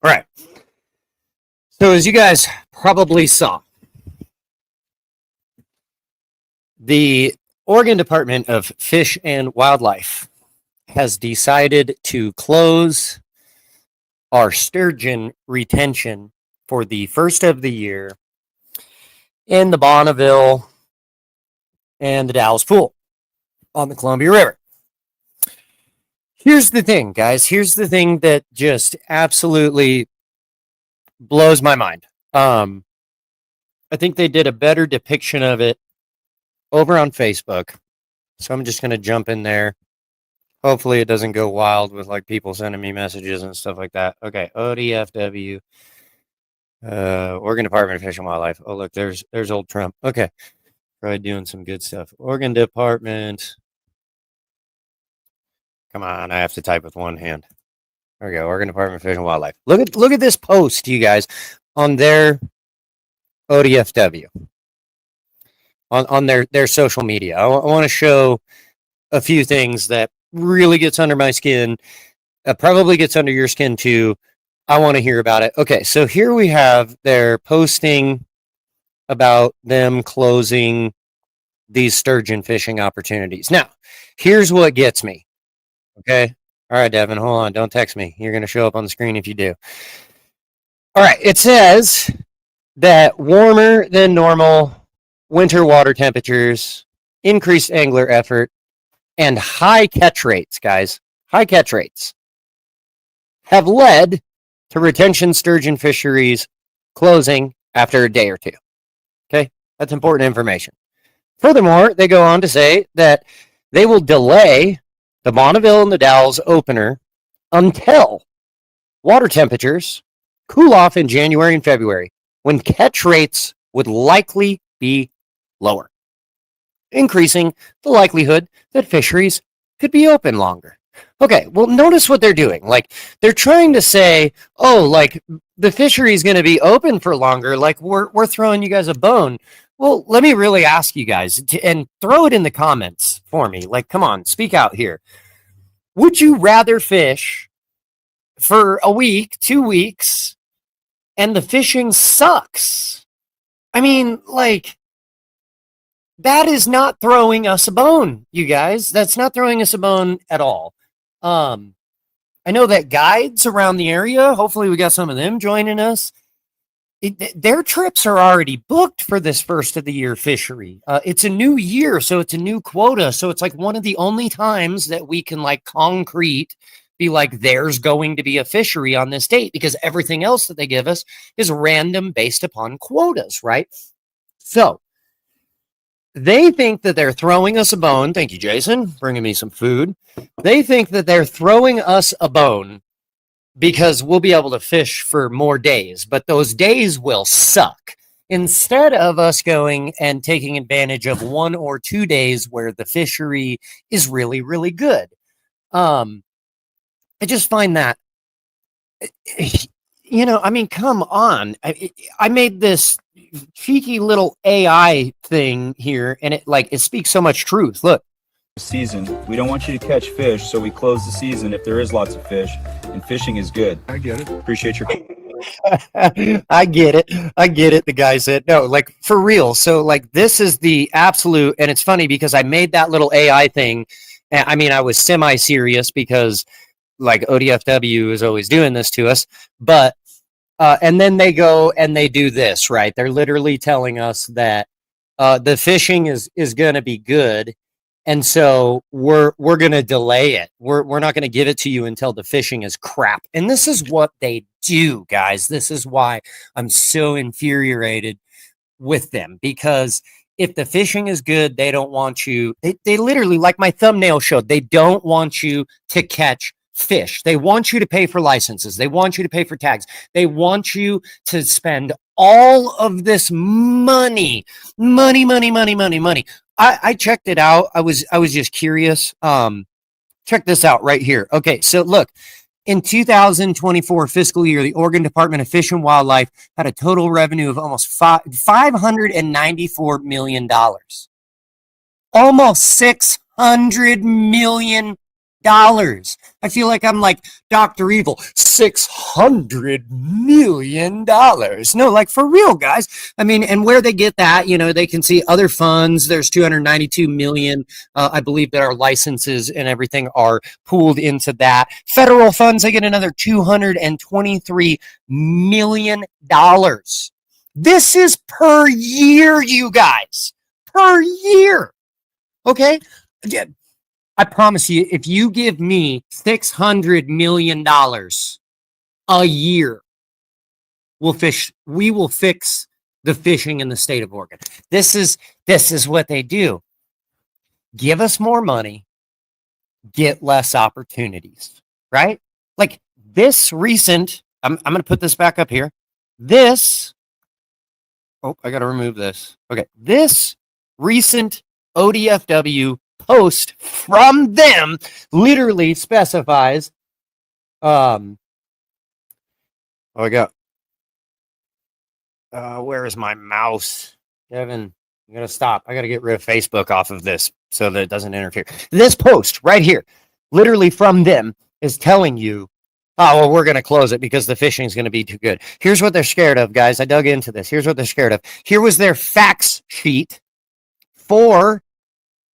All right. So as you guys probably saw, the Oregon Department of Fish and Wildlife has decided to close our sturgeon retention for the first of the year in the Bonneville and the Dallas Pool on the Columbia River. Here's the thing, guys. Here's the thing that just absolutely blows my mind. I think they did a better depiction of it over on Facebook. So I'm just going to jump in there. Hopefully it doesn't go wild with like people sending me messages and stuff like that. Okay, ODFW, Oregon Department of Fish and Wildlife. Oh, look, there's old Trump. Okay, probably doing some good stuff. Oregon Department. Come on, I have to type with one hand. There we go. Oregon Department of Fish and Wildlife. Look at this post, you guys, on their ODFW, on their social media. I want to show a few things that really gets under my skin. Probably gets under your skin too. I want to hear about it. Okay, so here we have they're posting about them closing these sturgeon fishing opportunities. Now, here's what gets me. Okay. All right, Devin, hold on. Don't text me. You're going to show up on the screen if you do. All right. It says that warmer than normal winter water temperatures, increased angler effort, and high catch rates, guys, high catch rates have led to retention sturgeon fisheries closing after a day or two. Okay. That's important information. Furthermore, they go on to say that they will delay the Bonneville and the Dalles opener until water temperatures cool off in January and February, when catch rates would likely be lower, increasing the likelihood that fisheries could be open longer. Okay, well, notice what they're doing. Like, they're trying to say, oh, like, the fishery is going to be open for longer. Like, we're throwing you guys a bone. Well, let me really ask you guys, and throw it in the comments for me. Like, come on, speak out here. Would you rather fish for a week, 2 weeks, and the fishing sucks? I mean, like, that is not throwing us a bone, you guys. That's not throwing us a bone at all. I know that guides around the area, hopefully we got some of them joining us. Their trips are already booked for this first of the year fishery. It's a new year, so it's a new quota. So it's like one of the only times that we can like concrete be like, there's going to be a fishery on this date, because everything else that they give us is random based upon quotas, right? So they think that they're throwing us a bone. Thank you, Jason, bringing me some food. They think that they're throwing us a bone because we'll be able to fish for more days, but those days will suck. Instead of us going and taking advantage of 1 or 2 days where the fishery is really, really good. I just find that, I mean, come on. I made this cheeky little AI thing here, and it speaks so much truth. Look. Season. We don't want you to catch fish, so we close the season if there is lots of fish, and fishing is good. I get it. Appreciate your I get it. The guy said, no, like, for real. So like, this is the absolute, and it's funny because I made that little AI thing. I mean, I was semi-serious because like ODFW is always doing this to us, but and then they go and they do this, right? They're literally telling us that the fishing is going to be good. And so we're going to delay it. We're not going to give it to you until the fishing is crap. And this is what they do, guys. This is why I'm so infuriated with them, because if the fishing is good, they don't want you. They literally, like my thumbnail showed, they don't want you to catch fish. They want you to pay for licenses. They want you to pay for tags. They want you to spend all of this money. I checked it out. I was just curious. Check this out right here. Okay, so look, in 2024 fiscal year, the Oregon Department of Fish and Wildlife had a total revenue of almost $594 million. Almost $600 million I feel like I'm like Dr. Evil. $600 million. No, like for real, guys. I mean, and where they get that, you know, they can see other funds. There's 292 million. I believe that our licenses and everything are pooled into that. Federal funds, they get another $223 million. This is per year, you guys. Per year. Okay? I promise you, if you give me $600 million a year, we will fix the fishing in the state of Oregon. This is what they do. Give us more money, get less opportunities, right? Like this recent, I'm going to put this back up here. I got to remove this. Okay. This recent ODFW post from them literally specifies, I got, where is my mouse? Kevin, I'm going to stop. I got to get rid of Facebook off of this so that it doesn't interfere. This post right here, literally from them, is telling you, oh, well, we're going to close it because the fishing is going to be too good. Here's what they're scared of, guys. I dug into this. Here's what they're scared of. Here was their facts sheet for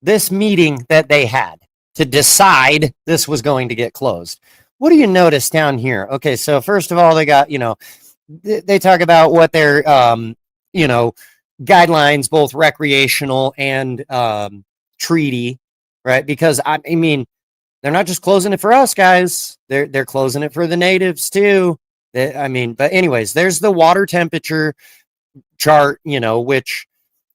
this meeting that they had to decide this was going to get closed. What do you notice down here? Okay, so first of all, they got, they talk about what their, guidelines, both recreational and treaty, right? Because I mean, they're not just closing it for us, guys. They're closing it for the natives too. But anyways, there's the water temperature chart, which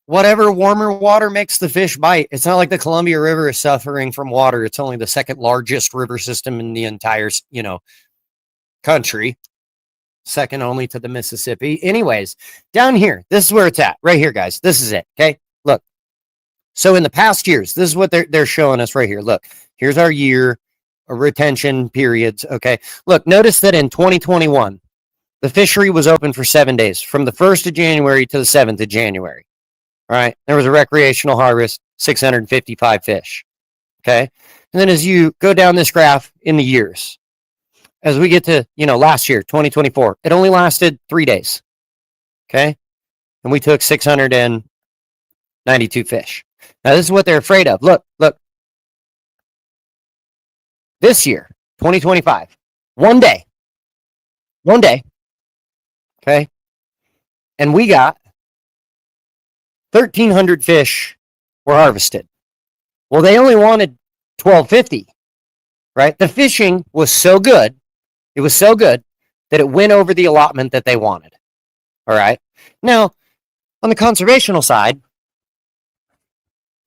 whatever warmer water makes the fish bite. It's not like the Columbia River is suffering from water. It's only the second largest river system in the entire, country. Second only to the Mississippi. Anyways, down here, this is where it's at. Right here, guys. This is it. Okay. Look. So in the past years, this is what they're showing us right here. Look, here's our year retention periods. Okay. Look, notice that in 2021, the fishery was open for 7 days, from the 1st of January to the 7th of January. All right. There was a recreational harvest, 655 fish. Okay. And then as you go down this graph in the years, as we get to, last year, 2024, it only lasted 3 days. Okay. And we took 692 fish. Now, this is what they're afraid of. Look. This year, 2025, 1 day. 1 day. Okay. And we got 1,300 fish were harvested. Well, they only wanted 1,250, right? The fishing was so good. It was so good that it went over the allotment that they wanted. All right. Now, on the conservational side,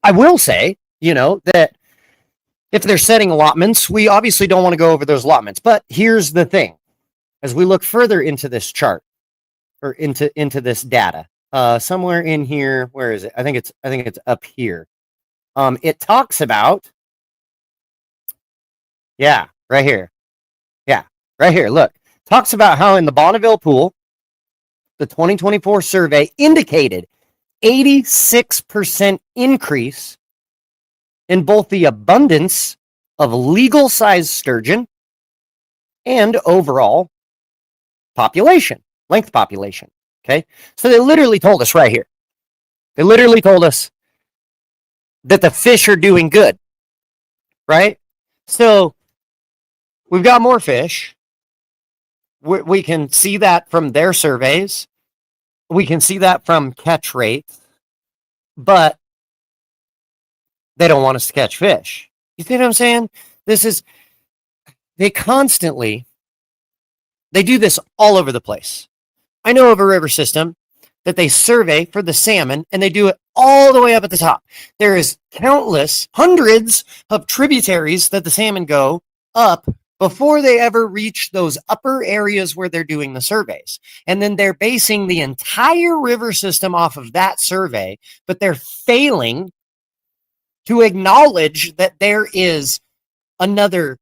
I will say, that if they're setting allotments, we obviously don't want to go over those allotments. But here's the thing. As we look further into this chart or into this data, somewhere in here, where is it? I think it's up here. It talks about, right here. Right here. Look, talks about how in the Bonneville pool, the 2024 survey indicated 86% increase in both the abundance of legal size sturgeon and overall population, length population. Okay. So they literally told us right here. They literally told us that the fish are doing good. Right. So we've got more fish. We can see that from their surveys. We can see that from catch rates, but they don't want us to catch fish. You see what I'm saying? They do this all over the place. I know of a river system that they survey for the salmon, and they do it all the way up at the top. There is countless, hundreds of tributaries that the salmon go up before they ever reach those upper areas where they're doing the surveys. And then they're basing the entire river system off of that survey, but they're failing to acknowledge that there is another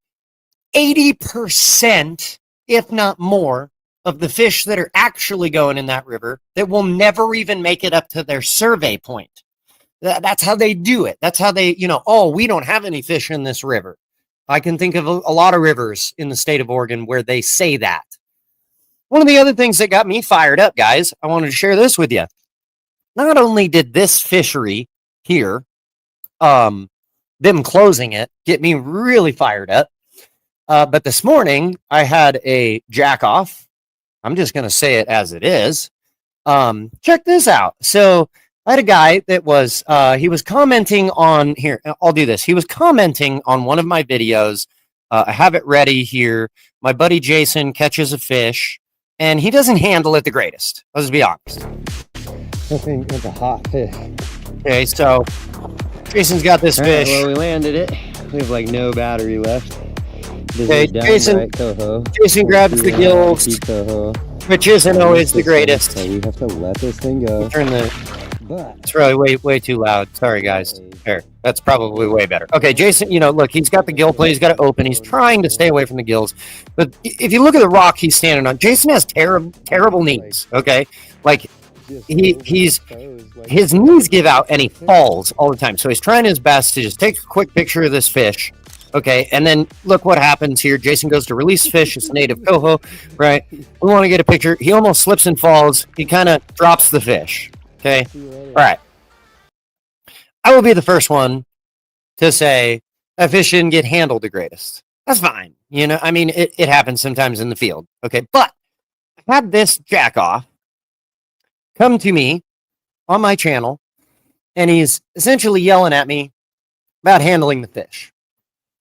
80%, if not more, of the fish that are actually going in that river that will never even make it up to their survey point. That's how they do it. That's how they, we don't have any fish in this river. I can think of a lot of rivers in the state of Oregon where they say that. One of the other things that got me fired up, guys, I wanted to share this with you. Not only did this fishery here, them closing it, get me really fired up, but this morning I had a jack off. I'm just going to say it as it is. Check this out. So I had a guy that was, he was commenting on here. I'll do this. He was commenting on one of my videos. I have it ready here. My buddy Jason catches a fish and he doesn't handle it the greatest. Let's be honest. I think it's a hot fish. Okay, so Jason's got this fish. Well, we landed it. We have like no battery left. Okay, Jason grabs the gills, which isn't always the greatest. So we have to let this thing go. Turn it's really way too loud. Sorry, guys. There, that's probably way better. Okay, Jason, look, he's got the gill plate. He's got it open. He's trying to stay away from the gills. But if you look at the rock he's standing on, Jason has terrible knees, okay? Like, his knees give out and he falls all the time. So he's trying his best to just take a quick picture of this fish. Okay, and then look what happens here. Jason goes to release fish. It's native coho, right? We want to get a picture. He almost slips and falls. He kind of drops the fish. Okay, all right. I will be the first one to say that fish didn't get handled the greatest. That's fine. I mean, it happens sometimes in the field. Okay, but I had this jack off come to me on my channel, and he's essentially yelling at me about handling the fish.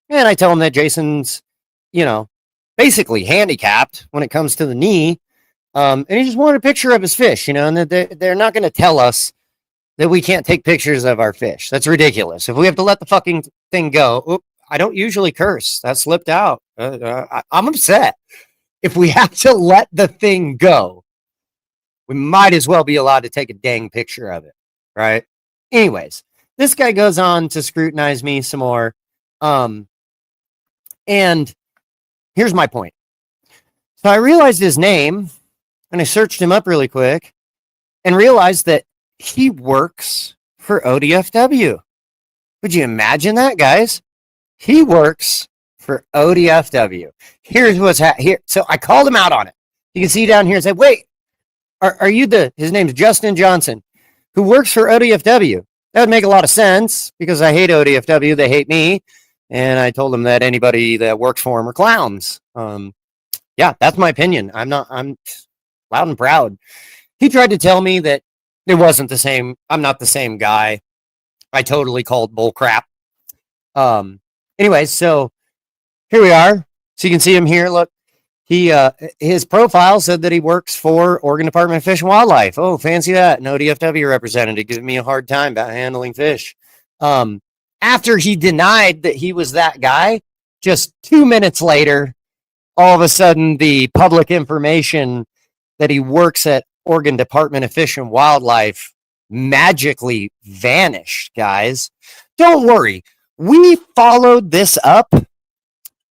And I tell him that Jason's, basically handicapped when it comes to the knee. And he just wanted a picture of his fish, and that they're not going to tell us that we can't take pictures of our fish. That's ridiculous. If we have to let the fucking thing go, I don't usually curse. That slipped out. I'm upset. If we have to let the thing go, we might as well be allowed to take a dang picture of it, right? Anyways, this guy goes on to scrutinize me some more. And here's my point. So I realized his name and I searched him up really quick and realized that he works for ODFW. Would you imagine that, guys? He works for ODFW. Here's what's here. So I called him out on it. You can see down here and say, wait, are you his name's Justin Johnson, who works for ODFW? That would make a lot of sense because I hate ODFW. They hate me. And I told him that anybody that works for him are clowns. Yeah, that's my opinion. I'm loud and proud. He tried to tell me that it wasn't the same. I'm not the same guy. I totally called bull crap. Anyways, so here we are. So you can see him here. Look, his profile said that he works for Oregon Department of Fish and Wildlife. Oh, fancy that. An ODFW representative giving me a hard time about handling fish. After he denied that he was that guy, just 2 minutes later, all of a sudden the public information that he works at Oregon Department of Fish and Wildlife magically vanished, guys. Don't worry. We followed this up.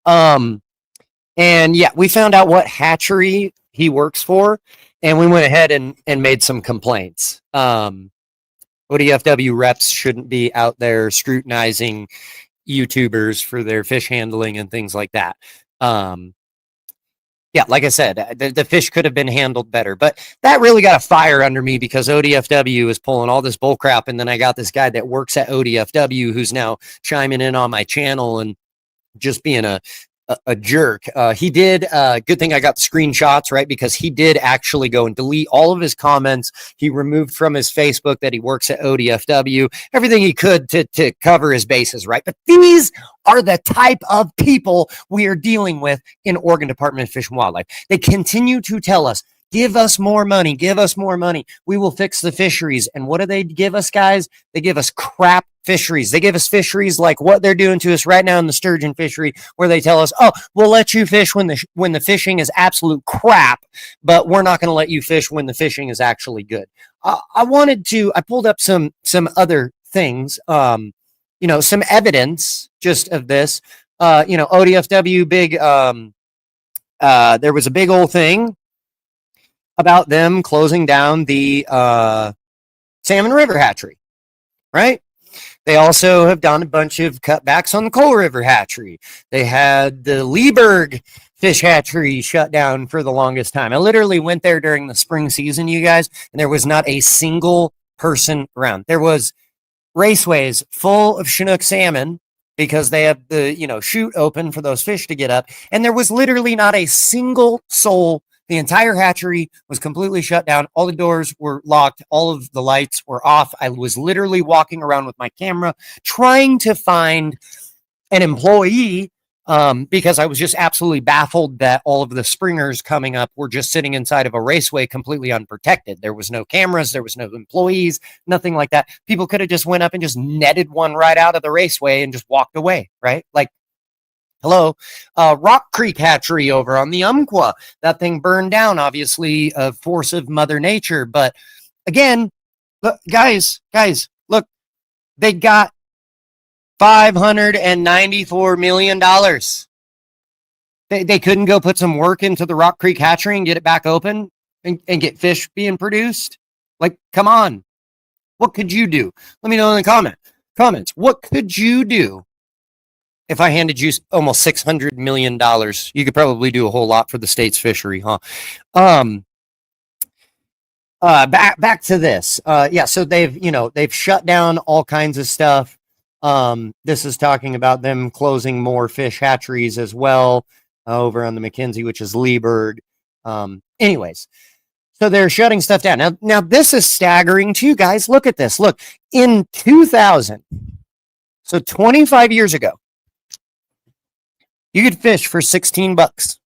And yeah, we found out what hatchery he works for, and we went ahead and made some complaints. ODFW reps shouldn't be out there scrutinizing YouTubers for their fish handling and things like that. Yeah, like I said, the fish could have been handled better, but that really got a fire under me because ODFW is pulling all this bull crap. And then I got this guy that works at ODFW who's now chiming in on my channel and just being a jerk. He did, good thing I got screenshots, right? Because he did actually go and delete all of his comments. He removed from his Facebook that he works at ODFW, everything he could to cover his bases, right? But these are the type of people we are dealing with in Oregon Department of Fish and Wildlife. They continue to tell us, give us more money, give us more money. We will fix the fisheries. And what do they give us, guys? They give us crap fisheries. They give us fisheries like what they're doing to us right now in the sturgeon fishery, where they tell us, oh, we'll let you fish when the fishing is absolute crap, but we're not going to let you fish when the fishing is actually good. I pulled up some other things, some evidence just of this, ODFW big, there was a big old thing about them closing down the Salmon River hatchery, right? They also have done a bunch of cutbacks on the Coal River hatchery. They had the Leeburg fish hatchery shut down for the longest time. I literally went there during the spring season, you guys, and there was not a single person around. There was raceways full of Chinook salmon because they have the, chute open for those fish to get up. And there was literally not a single soul. The entire hatchery was completely shut down. All the doors were locked. All of the lights were off. I was literally walking around with my camera trying to find an employee because I was just absolutely baffled that all of the springers coming up were just sitting inside of a raceway completely unprotected. There was no cameras. There was no employees, nothing like that. People could have just went up and just netted one right out of the raceway and just walked away, right? Like, hello, Rock Creek hatchery over on the Umpqua. That thing burned down, obviously, a force of Mother Nature. But again, look, guys, look, they got $594 million. They couldn't go put some work into the Rock Creek hatchery and get it back open and get fish being produced. Like, come on. What could you do? Let me know in the comments. What could you do? If I handed you almost $600 million, you could probably do a whole lot for the state's fishery, huh? Back to this. So they've shut down all kinds of stuff. This is talking about them closing more fish hatcheries as well over on the McKenzie, which is Leeburg. Anyways, so they're shutting stuff down. Now this is staggering too, guys. Look at this. Look, in 2000, so 25 years ago, you could fish for $16.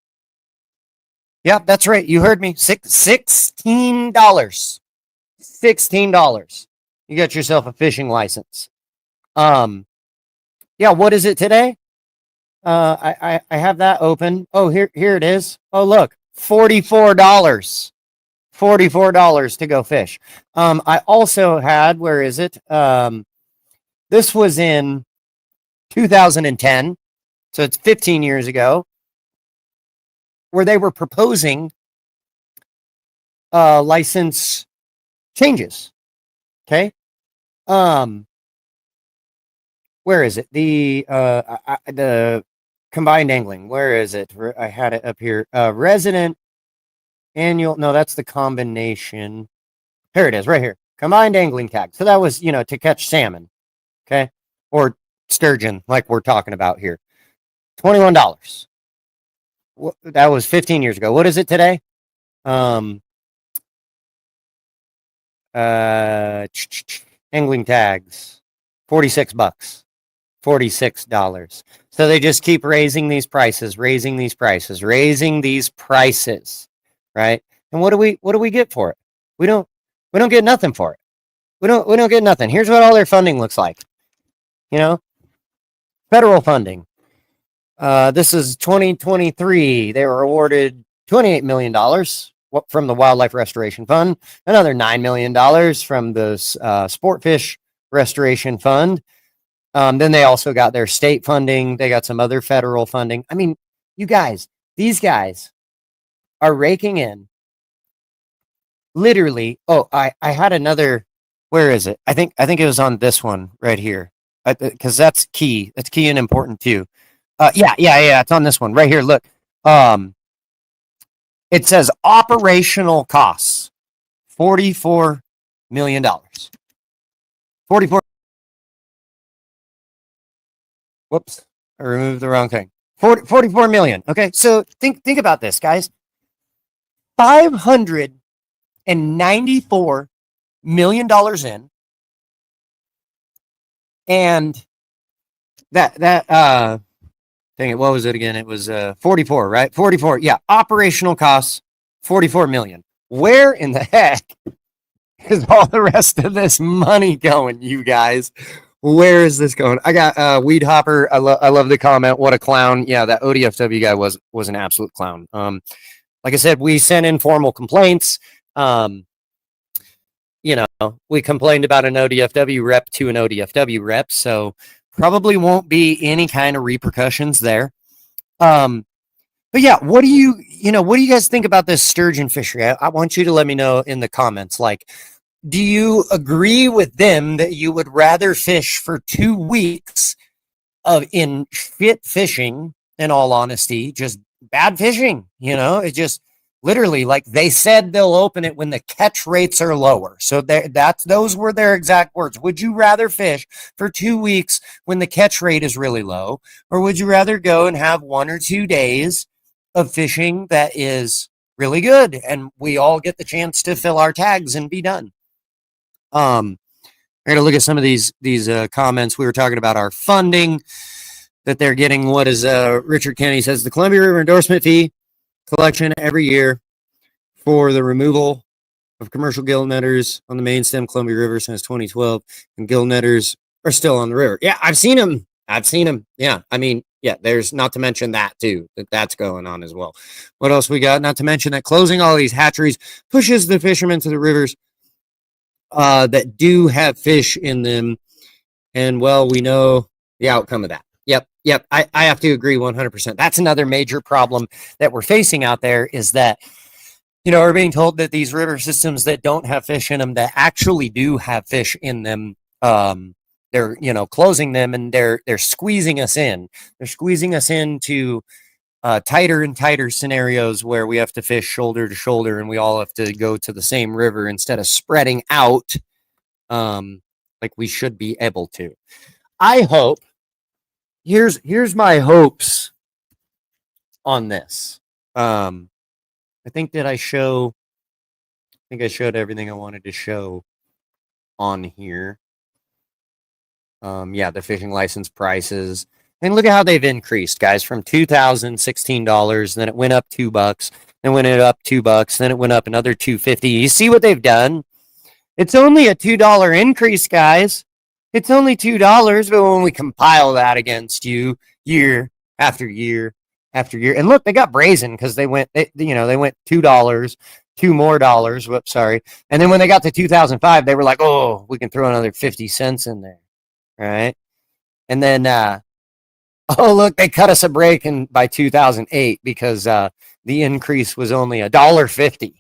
Yep, that's right. You heard me. $16. $16. You got yourself a fishing license. What is it today? I have that open. Oh, here it is. Oh, look, $44. $44 to go fish. I also had, where is it? This was in 2010. So it's 15 years ago, where they were proposing license changes. Okay. Where is it? The combined angling. Where is it? I had it up here. Resident annual. No, that's the combination. Here it is, right here. Combined angling tag. So that was, to catch salmon. Okay. Or sturgeon, like we're talking about here. $21. That was 15 years ago. What is it today? Angling tags, $46. $46. So they just keep raising these prices, right? And what do we get for it? We don't get nothing for it. We don't get nothing. Here's what all their funding looks like. Federal funding. This is 2023. They were awarded $28 million from the Wildlife Restoration Fund, another $9 million from the Sportfish Restoration Fund. Then they also got their state funding. They got some other federal funding. I mean, you guys, these guys are raking in literally. Oh, I had another. Where is it? I think it was on this one right here, because that's key. That's key and important too. Yeah. It's on this one right here. Look, it says operational costs, $44 million. 44. Whoops, I removed the wrong thing. 44 million. Okay, so think about this, guys. $594 million in, and that dang it, what was it again? It was 44, right? 44. Yeah, operational costs, 44 million. Where in the heck is all the rest of this money going, you guys? Where is this going? I got Weed Hopper. I love the comment. What a clown. Yeah, that ODFW guy was an absolute clown. Like I said, we sent in formal complaints. We complained about an ODFW rep to an ODFW rep, so probably won't be any kind of repercussions there. But yeah, what do you guys think about this sturgeon fishery? I want you to let me know in the comments. Like, do you agree with them that you would rather fish for 2 weeks of in shit fishing, in all honesty, just bad fishing? It just literally, like they said, they'll open it when the catch rates are lower. So those were their exact words. Would you rather fish for 2 weeks when the catch rate is really low, or would you rather go and have 1 or 2 days of fishing that is really good and we all get the chance to fill our tags and be done? I'm gonna look at some of these comments. We were talking about our funding that they're getting. What is Richard Kenny says, the Columbia River endorsement fee collection every year for the removal of commercial gill netters on the main stem Columbia River since 2012, and gill netters are still on the river. Yeah, I've seen them. Yeah, I mean, yeah, there's not to mention that too, that's going on as well. What else we got? Not to mention that closing all these hatcheries pushes the fishermen to the rivers that do have fish in them. And well, we know the outcome of that. Yep. I have to agree 100%. That's another major problem that we're facing out there, is that, we're being told that these river systems that don't have fish in them, that actually do have fish in them, they're, closing them, and they're squeezing us in. They're squeezing us into tighter and tighter scenarios where we have to fish shoulder to shoulder, and we all have to go to the same river instead of spreading out like we should be able to. I hope, here's my hopes on this. I think I showed everything I wanted to show on here. Yeah, the fishing license prices. And look at how they've increased, guys, from $2,016, then it went up $2, then went it up $2, then it went up another $2.50. You see what they've done? It's only a $2 increase, guys. It's only $2, but when we compile that against you year after year after year, and look, they got brazen because they went $2, $2 more. Whoops, sorry. And then when they got to 2005, they were like, oh, we can throw another 50 cents in there, right? And then, oh, look, they cut us a break by 2008 because the increase was only $1.50.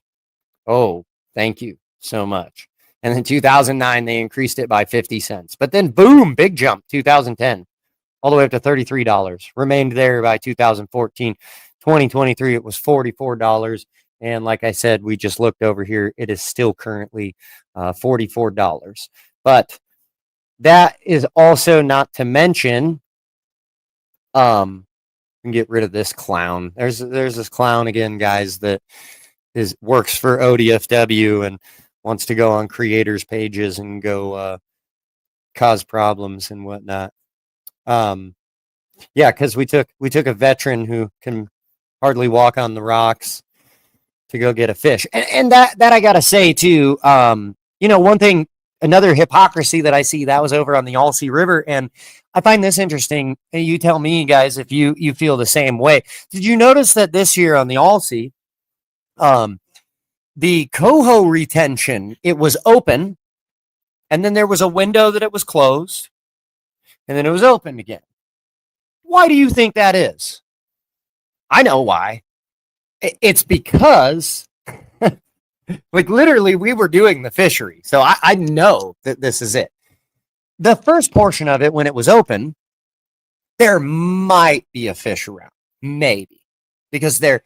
Oh, thank you so much. And then 2009, they increased it by 50 cents. But then, boom, big jump, 2010, all the way up to $33. Remained there by 2014. 2023, it was $44. And like I said, we just looked over here. It is still currently $44. But that is also not to mention, and get rid of this clown. There's this clown again, guys, that works for ODFW and wants to go on creators pages and go cause problems and whatnot. Yeah, because we took a veteran who can hardly walk on the rocks to go get a fish, and that I gotta say too. One thing, another hypocrisy that I see, that was over on the Alsea River, and I find this interesting. You tell me, guys, if you feel the same way. Did you notice that this year on the Alsea, the coho retention, it was open, and then there was a window that it was closed, and then it was opened again? Why do you think that is? I know why. It's because, like, literally, we were doing the fishery, so I know that this is it. The first portion of it, when it was open, there might be a fish around, maybe, because they're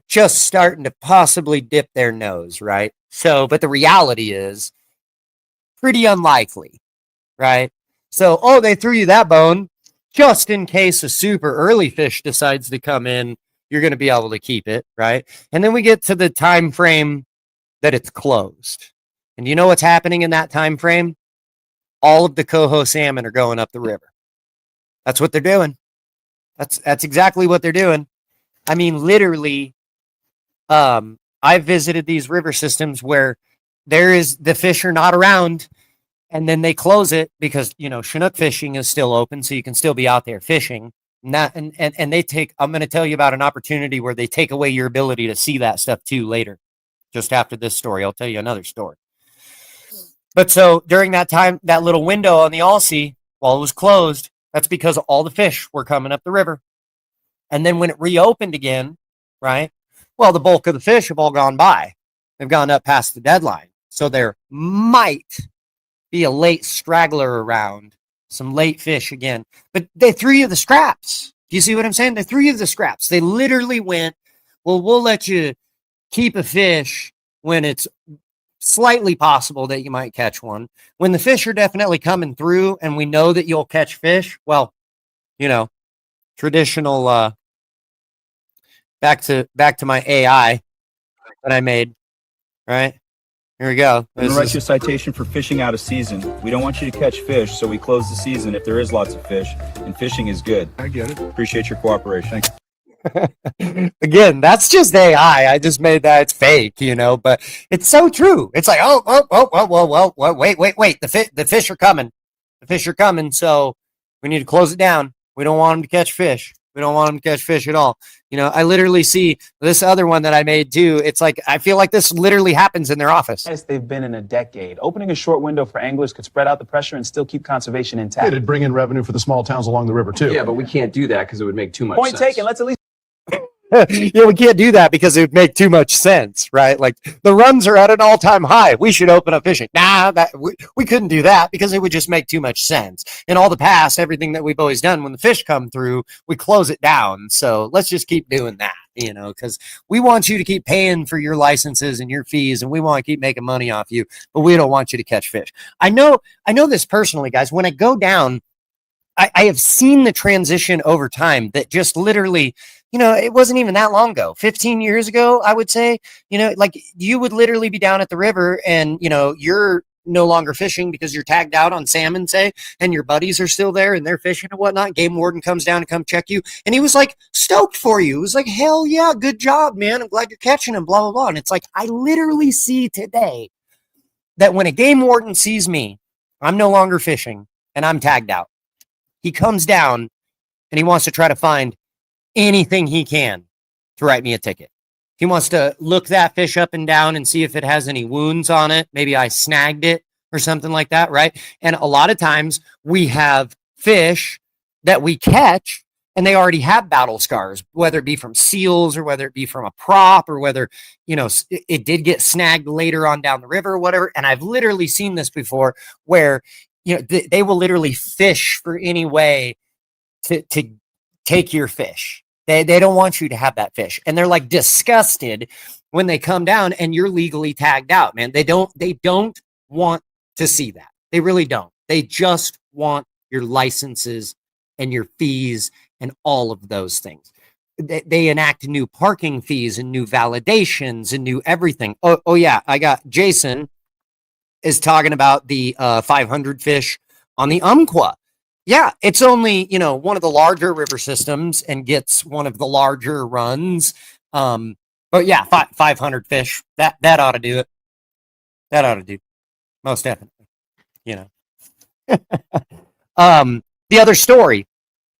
just starting to possibly dip their nose, right? So, but the reality is pretty unlikely, right? So, oh, they threw you that bone just in case a super early fish decides to come in, you're going to be able to keep it, right? And then we get to the time frame that it's closed. And you know what's happening in that time frame? All of the coho salmon are going up the river. That's what they're doing. That's exactly what they're doing. I mean, literally, I've visited these river systems where the fish are not around, and then they close it because, Chinook fishing is still open, so you can still be out there fishing. And they take, I'm going to tell you about an opportunity where they take away your ability to see that stuff too later. Just after this story, I'll tell you another story. But so during that time, that little window on the Alsea, while it was closed, that's because all the fish were coming up the river. And then when it reopened again, right? Well, the bulk of the fish have all gone by. They've gone up past the deadline. So there might be a late straggler around, some late fish again. But they threw you the scraps. Do you see what I'm saying? They threw you the scraps. They literally went, well, we'll let you keep a fish when it's slightly possible that you might catch one. When the fish are definitely coming through and we know that you'll catch fish, well, you know, traditional back to my AI that I made, right? Here we go. I'm gonna write you a citation for fishing out of season. We don't want you to catch fish, so we close the season if there is lots of fish, and fishing is good. I get it. Appreciate your cooperation. Again, that's just AI. I just made that. It's fake, you know, but it's so true. It's like, wait. The fish are coming. The fish are coming. So we need to close it down. We don't want them to catch fish. We don't want them to catch fish at all. You know, I literally see this other one that I made too. It's like, I feel like this literally happens in their office. They've been in a decade. Opening a short window for anglers could spread out the pressure and still keep conservation intact. It'd bring in revenue for the small towns along the river too. Yeah, but we can't do that because it would make too much Point sense. taken. Let's at least Yeah, we can't do that because it would make too much sense, right? Like the runs are at an all-time high. We should open up fishing. Nah, we couldn't do that because it would just make too much sense. In all the past, everything that we've always done, when the fish come through, we close it down. So let's just keep doing that, you know, because we want you to keep paying for your licenses and your fees, and we want to keep making money off you, but we don't want you to catch fish. I know this personally, guys. When I go down, I have seen the transition over time that just literally, you know, it wasn't even that long ago, 15 years ago, I would say, you know, like you would literally be down at the river and, you know, you're no longer fishing because you're tagged out on salmon, say, and your buddies are still there and they're fishing and whatnot. Game warden comes down to come check you. And he was like stoked for you. He was like, hell yeah, good job, man. I'm glad you're catching him, blah, blah, blah. And it's like, I literally see today that when a game warden sees me, I'm no longer fishing and I'm tagged out. He comes down and he wants to try to find anything he can to write me a ticket. He wants to look that fish up and down and see if it has any wounds on it. Maybe I snagged it or something like that, right? And a lot of times we have fish that we catch and they already have battle scars, whether it be from seals or whether it be from a prop or whether, you know, it did get snagged later on down the river or whatever. And I've literally seen this before where, you know, they will literally fish for any way to take your fish. They don't want you to have that fish. And they're like disgusted when they come down and you're legally tagged out, man. They don't want to see that. They really don't. They just want your licenses and your fees and all of those things. They enact new parking fees and new validations and new everything. Oh yeah, I got Jason is talking about the 500 fish on the Umpqua. Yeah, it's only, you know, one of the larger river systems and gets one of the larger runs. But yeah, 500 fish, that ought to do it. That ought to do. Most definitely, you know. The other story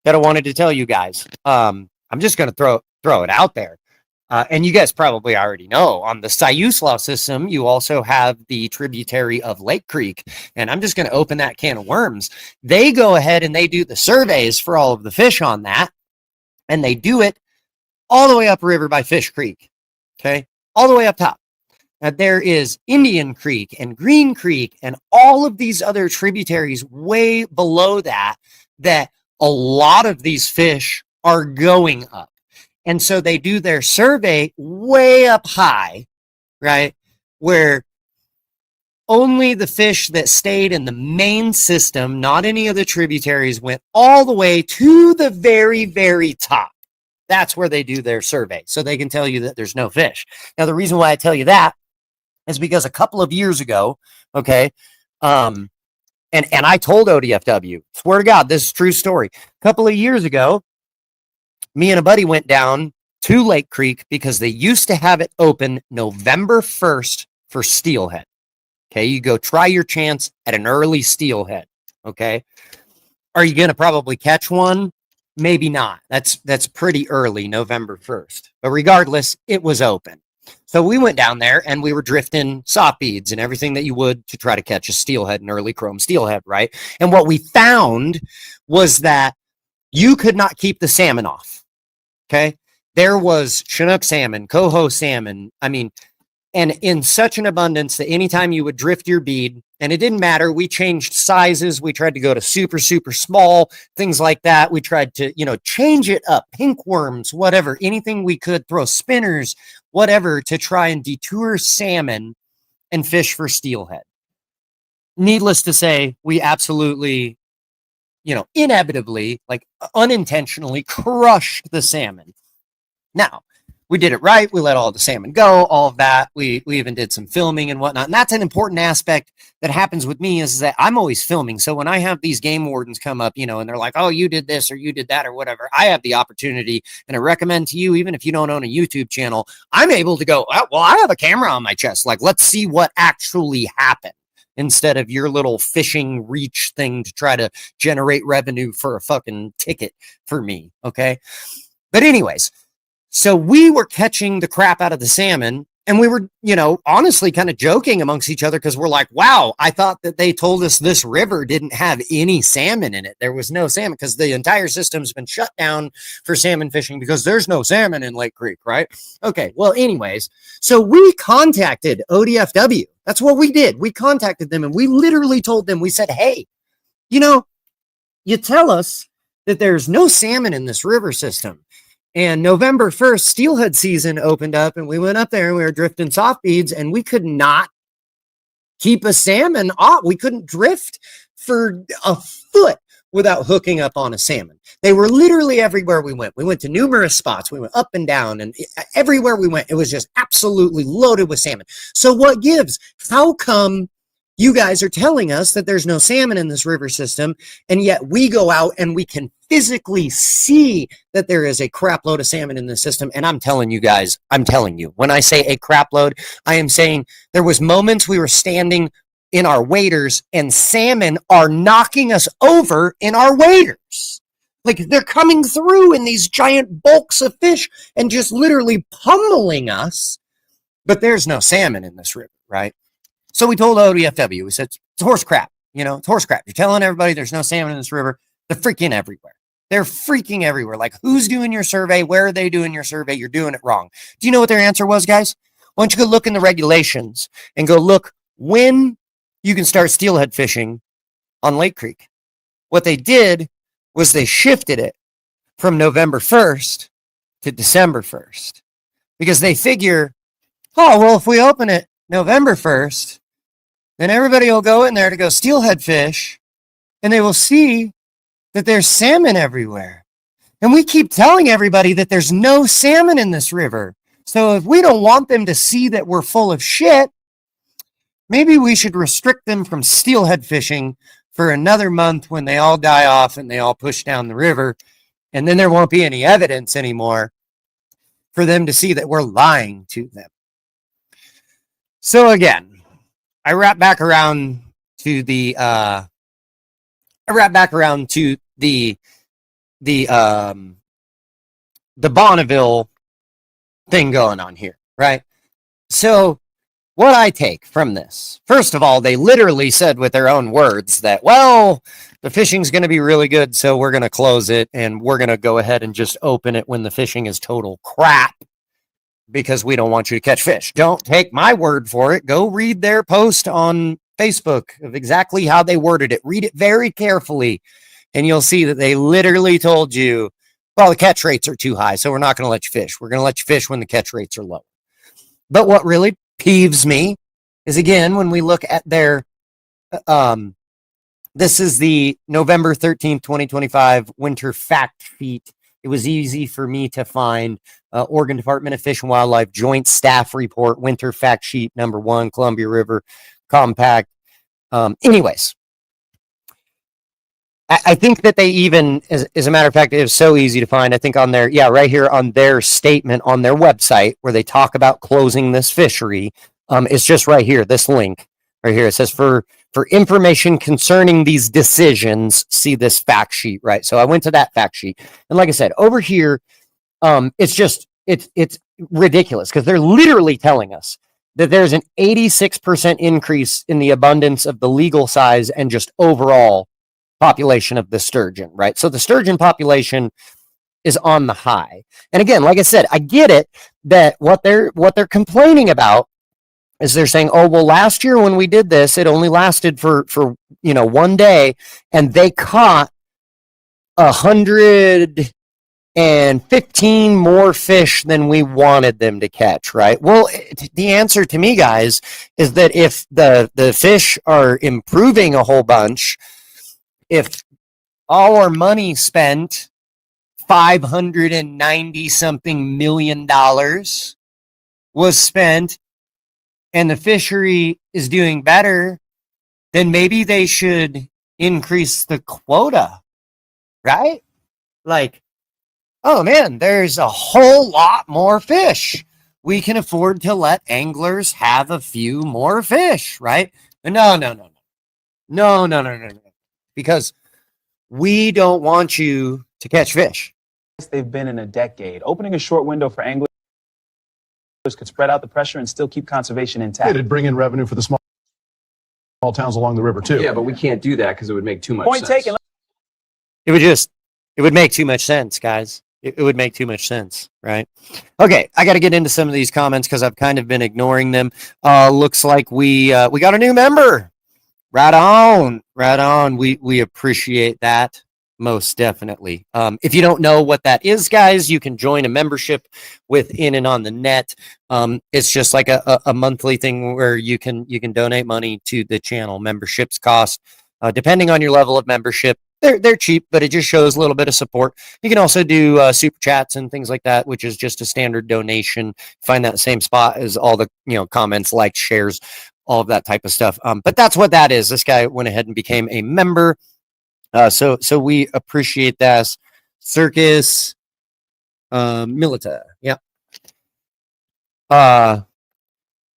that I wanted to tell you guys, I'm just going to throw it out there. And you guys probably already know, on the Siuslaw system, you also have the tributary of Lake Creek. And I'm just going to open that can of worms. They go ahead and they do the surveys for all of the fish on that. And they do it all the way upriver by Fish Creek. Okay. All the way up top. Now, there is Indian Creek and Green Creek and all of these other tributaries way below that a lot of these fish are going up. And so they do their survey way up high, right? Where only the fish that stayed in the main system, not any of the tributaries, went all the way to the very, very top. That's where they do their survey. So they can tell you that there's no fish. Now, the reason why I tell you that is because a couple of years ago, okay, and I told ODFW, swear to God, this is a true story. A couple of years ago, me and a buddy went down to Lake Creek because they used to have it open November 1st for steelhead. Okay, you go try your chance at an early steelhead. Okay, are you going to probably catch one? Maybe not. That's pretty early, November 1st. But regardless, it was open. So we went down there and we were drifting soft beads and everything that you would to try to catch a steelhead, an early chrome steelhead, right? And what we found was that you could not keep the salmon off. Okay. There was Chinook salmon, coho salmon. I mean, and in such an abundance that anytime you would drift your bead, and it didn't matter, we changed sizes. We tried to go to super, super small, things like that. We tried to, change it up, pink worms, whatever, anything we could, throw spinners, whatever, to try and detour salmon and fish for steelhead. Needless to say, we absolutely, inevitably, like unintentionally crushed the salmon. Now, we did it right. We let all the salmon go, all of that. We even did some filming and whatnot. And that's an important aspect that happens with me, is that I'm always filming. So when I have these game wardens come up, and they're like, oh, you did this or you did that or whatever, I have the opportunity, and I recommend to you, even if you don't own a YouTube channel, I'm able to go, oh, well, I have a camera on my chest. Like, let's see what actually happened, instead of your little fishing reach thing to try to generate revenue for a fucking ticket for me. Okay. But anyways, so we were catching the crap out of the salmon, and we were, honestly kind of joking amongst each other, because we're like, wow, I thought that they told us this river didn't have any salmon in it. There was no salmon because the entire system's been shut down for salmon fishing because there's no salmon in Lake Creek, right? Okay, well, anyways, so we contacted ODFW. That's what we did. We contacted them, and we literally told them, we said, hey, you tell us that there's no salmon in this river system. And November 1st, steelhead season opened up, and we went up there and we were drifting soft beads, and we could not keep a salmon off. We couldn't drift for a foot without hooking up on a salmon. They were literally everywhere we went. We went to numerous spots. We went up and down, and everywhere we went, it was just absolutely loaded with salmon. So what gives? How come you guys are telling us that there's no salmon in this river system, and yet we go out and we can physically see that there is a crap load of salmon in the system? And I'm telling you guys, when I say a crap load, I am saying there was moments we were standing in our waders and salmon are knocking us over in our waders. Like, they're coming through in these giant bulks of fish and just literally pummeling us, but there's no salmon in this river, right? So we told ODFW, we said, it's horse crap, it's horse crap. You're telling everybody there's no salmon in this river. They're freaking everywhere. They're freaking everywhere. Like, who's doing your survey? Where are they doing your survey? You're doing it wrong. Do you know what their answer was, guys? Why don't you go look in the regulations and go look when you can start steelhead fishing on Lake Creek. What they did was they shifted it from November 1st to December 1st, because they figure, oh, well, if we open it November 1st, then everybody will go in there to go steelhead fish, and they will see that there's salmon everywhere. And we keep telling everybody that there's no salmon in this river. So if we don't want them to see that we're full of shit, maybe we should restrict them from steelhead fishing for another month when they all die off and they all push down the river. And then there won't be any evidence anymore for them to see that we're lying to them. So again, I wrap back around to the Bonneville thing going on here, right? So what I take from this, first of all, they literally said with their own words that, well, the fishing's going to be really good, so we're going to close it, and we're going to go ahead and just open it when the fishing is total crap, because we don't want you to catch fish. Don't take my word for it. Go read their post on Facebook of exactly how they worded it. Read it very carefully, and you'll see that they literally told you, well, the catch rates are too high, so we're not going to let you fish. We're going to let you fish when the catch rates are low. But what really peeves me is, again, when we look at their, this is the November 13th, 2025 winter fact sheet. It was easy for me to find. Oregon Department of Fish and Wildlife Joint Staff Report, Winter Fact Sheet number 1, Columbia River Compact. Anyways, I think that they even, as a matter of fact, it was so easy to find. I think on their, right here on their statement on their website where they talk about closing this fishery, it's just right here, this link right here. It says for information concerning these decisions, see this fact sheet, right? So I went to that fact sheet. And like I said, over here, it's ridiculous, because they're literally telling us that there's an 86% increase in the abundance of the legal size and just overall population of the sturgeon, right? So the sturgeon population is on the high. And again, like I said, I get it that what they're complaining about is they're saying, oh, well, last year when we did this, it only lasted for 1 day, and they caught 115 more fish than we wanted them to catch, right? Well, the answer to me, guys, is that if the fish are improving a whole bunch, if all our money spent, $590 something million was spent, and the fishery is doing better, then maybe they should increase the quota, right? Like, oh man, there's a whole lot more fish. We can afford to let anglers have a few more fish, right? No. Because we don't want you to catch fish. They've been in a decade. Opening a short window for anglers could spread out the pressure and still keep conservation intact. It'd bring in revenue for the small towns along the river too. Yeah, but we can't do that because it would make too much Point sense. taken. It would make too much sense, guys. It would make too much sense, right? Okay, I got to get into some of these comments because I've kind of been ignoring them. Looks like we got a new member. Right on. We appreciate that most definitely. If you don't know what that is, guys, you can join a membership with In and On the Net. It's just like a monthly thing where you can donate money to the channel. Memberships cost, depending on your level of membership, they're cheap, but it just shows a little bit of support. You can also do super chats and things like that, which is just a standard donation. Find that same spot as all the comments, likes, shares, all of that type of stuff. But that's what that is. This guy went ahead and became a member. So we appreciate that. Circus Milita. Yeah. I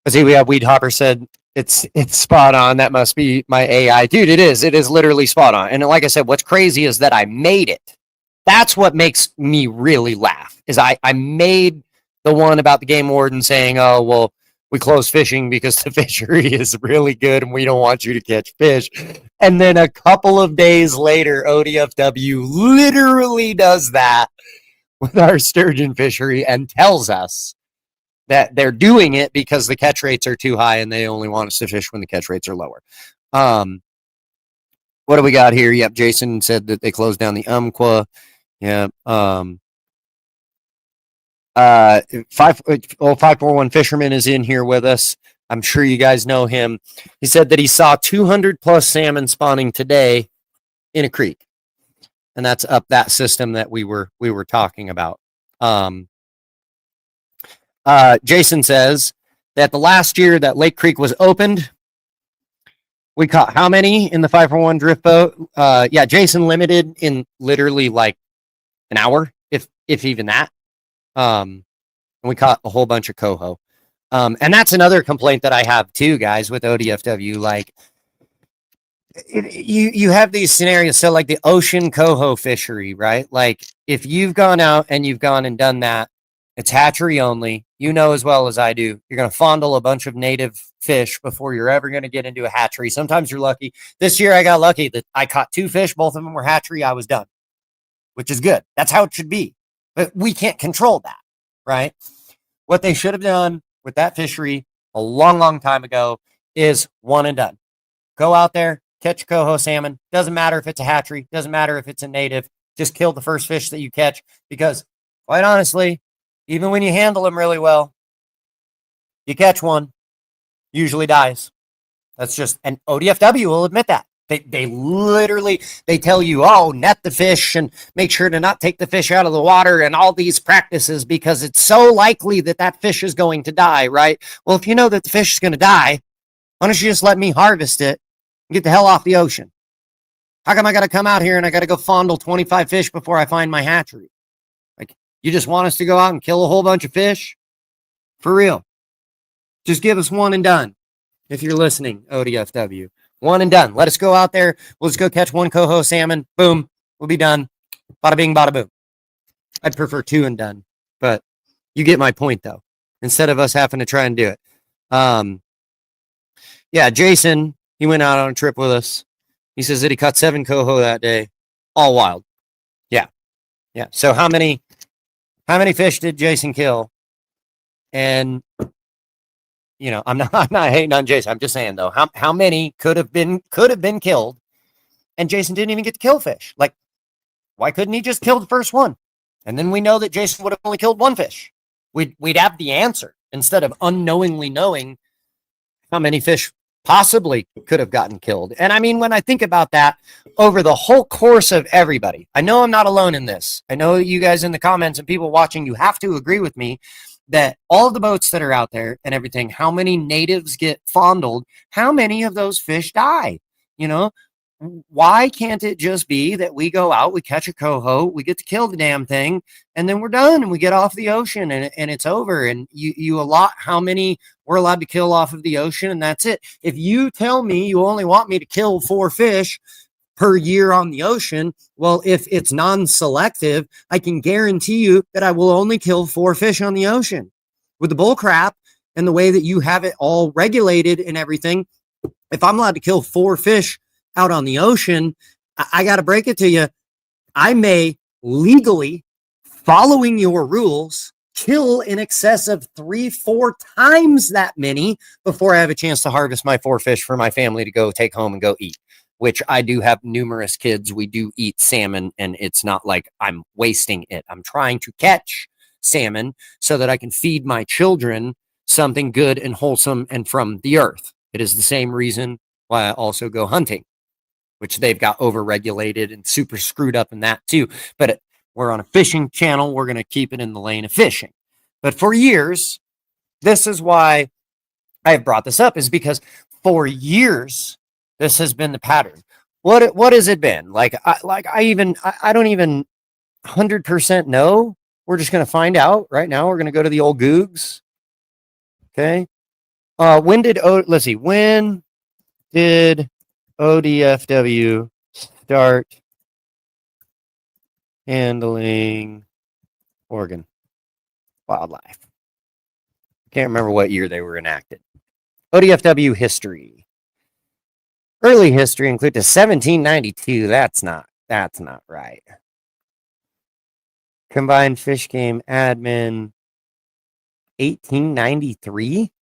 see we have Weed Hopper said it's spot on. That must be my AI. Dude, it is. It is literally spot on. And like I said, what's crazy is that I made it. That's what makes me really laugh, is I made the one about the game warden saying, oh, well, we close fishing because the fishery is really good and we don't want you to catch fish. And then a couple of days later, ODFW literally does that with our sturgeon fishery and tells us that they're doing it because the catch rates are too high and they only want us to fish when the catch rates are lower. What do we got here? Yep, Jason said that they closed down the Umpqua. Yeah. 541 Fisherman is in here with us. I'm sure you guys know him. He said that he saw 200 plus salmon spawning today in a creek, and that's up that system that we were talking about. Jason says that the last year that Lake Creek was opened, we caught how many in the 541 drift boat? Yeah, Jason limited in literally like an hour, if even that. And we caught a whole bunch of coho. And that's another complaint that I have too, guys, with ODFW. Like, you have these scenarios. So like the ocean coho fishery, right? Like if you've gone out and you've gone and done that, it's hatchery only. You know as well as I do, you're going to fondle a bunch of native fish before you're ever going to get into a hatchery. Sometimes you're lucky. This year I got lucky that I caught 2 fish. Both of them were hatchery. I was done, which is good. That's how it should be. But we can't control that, right? What they should have done with that fishery a long, long time ago is one and done. Go out there, catch coho salmon. Doesn't matter if it's a hatchery. Doesn't matter if it's a native. Just kill the first fish that you catch, because quite honestly, even when you handle them really well, you catch one, usually dies. That's just, and ODFW will admit that. They literally, they tell you, oh, net the fish and make sure to not take the fish out of the water and all these practices because it's so likely that that fish is going to die, right? Well, if you know that the fish is going to die, why don't you just let me harvest it and get the hell off the ocean? How come I got to come out here and I got to go fondle 25 fish before I find my hatchery? Like, you just want us to go out and kill a whole bunch of fish? For real. Just give us one and done. If you're listening, ODFW. One and done. Let us go out there. We'll just go catch one coho salmon. Boom. We'll be done. Bada bing, bada boom. I'd prefer 2 and done. But you get my point, though. Instead of us having to try and do it. Yeah, Jason, he went out on a trip with us. He says that he caught 7 coho that day. All wild. Yeah. Yeah. So how many fish did Jason kill? And I'm not hating on Jason. I'm just saying though, how many could have been killed, and Jason didn't even get to kill fish? Like, why couldn't he just kill the first one? And then we know that Jason would have only killed one fish. We'd have the answer instead of unknowingly knowing how many fish possibly could have gotten killed. And I mean, when I think about that over the whole course of everybody, I know I'm not alone in this. I know you guys in the comments and people watching, you have to agree with me that all of the boats that are out there and everything, how many natives get fondled, how many of those fish die? You know, why can't it just be that we go out, we catch a coho, we get to kill the damn thing, and then we're done and we get off the ocean and it's over? And you allot how many we're allowed to kill off of the ocean, and that's it. If you tell me you only want me to kill 4 fish per year on the ocean, well, if it's non-selective, I can guarantee you that I will only kill 4 fish on the ocean. With the bull crap and the way that you have it all regulated and everything, if I'm allowed to kill 4 fish out on the ocean, I got to break it to you. I may legally, following your rules, kill in excess of 3-4 times that many before I have a chance to harvest my 4 fish for my family to go take home and go eat, which I do have numerous kids. We do eat salmon, and it's not like I'm wasting it. I'm trying to catch salmon so that I can feed my children something good and wholesome and from the earth. It is the same reason why I also go hunting, which they've got overregulated and super screwed up in that too. But we're on a fishing channel. We're going to keep it in the lane of fishing. But for years, this is why I have brought this up, is because for years, this has been the pattern. What has it been? I don't even 100% know. We're just going to find out right now. We're going to go to the old Googs. Okay. When did ODFW start handling Oregon wildlife? Can't remember what year they were enacted. ODFW history. Early history included 1792. That's not right. Combined Fish Game Admin, 1893.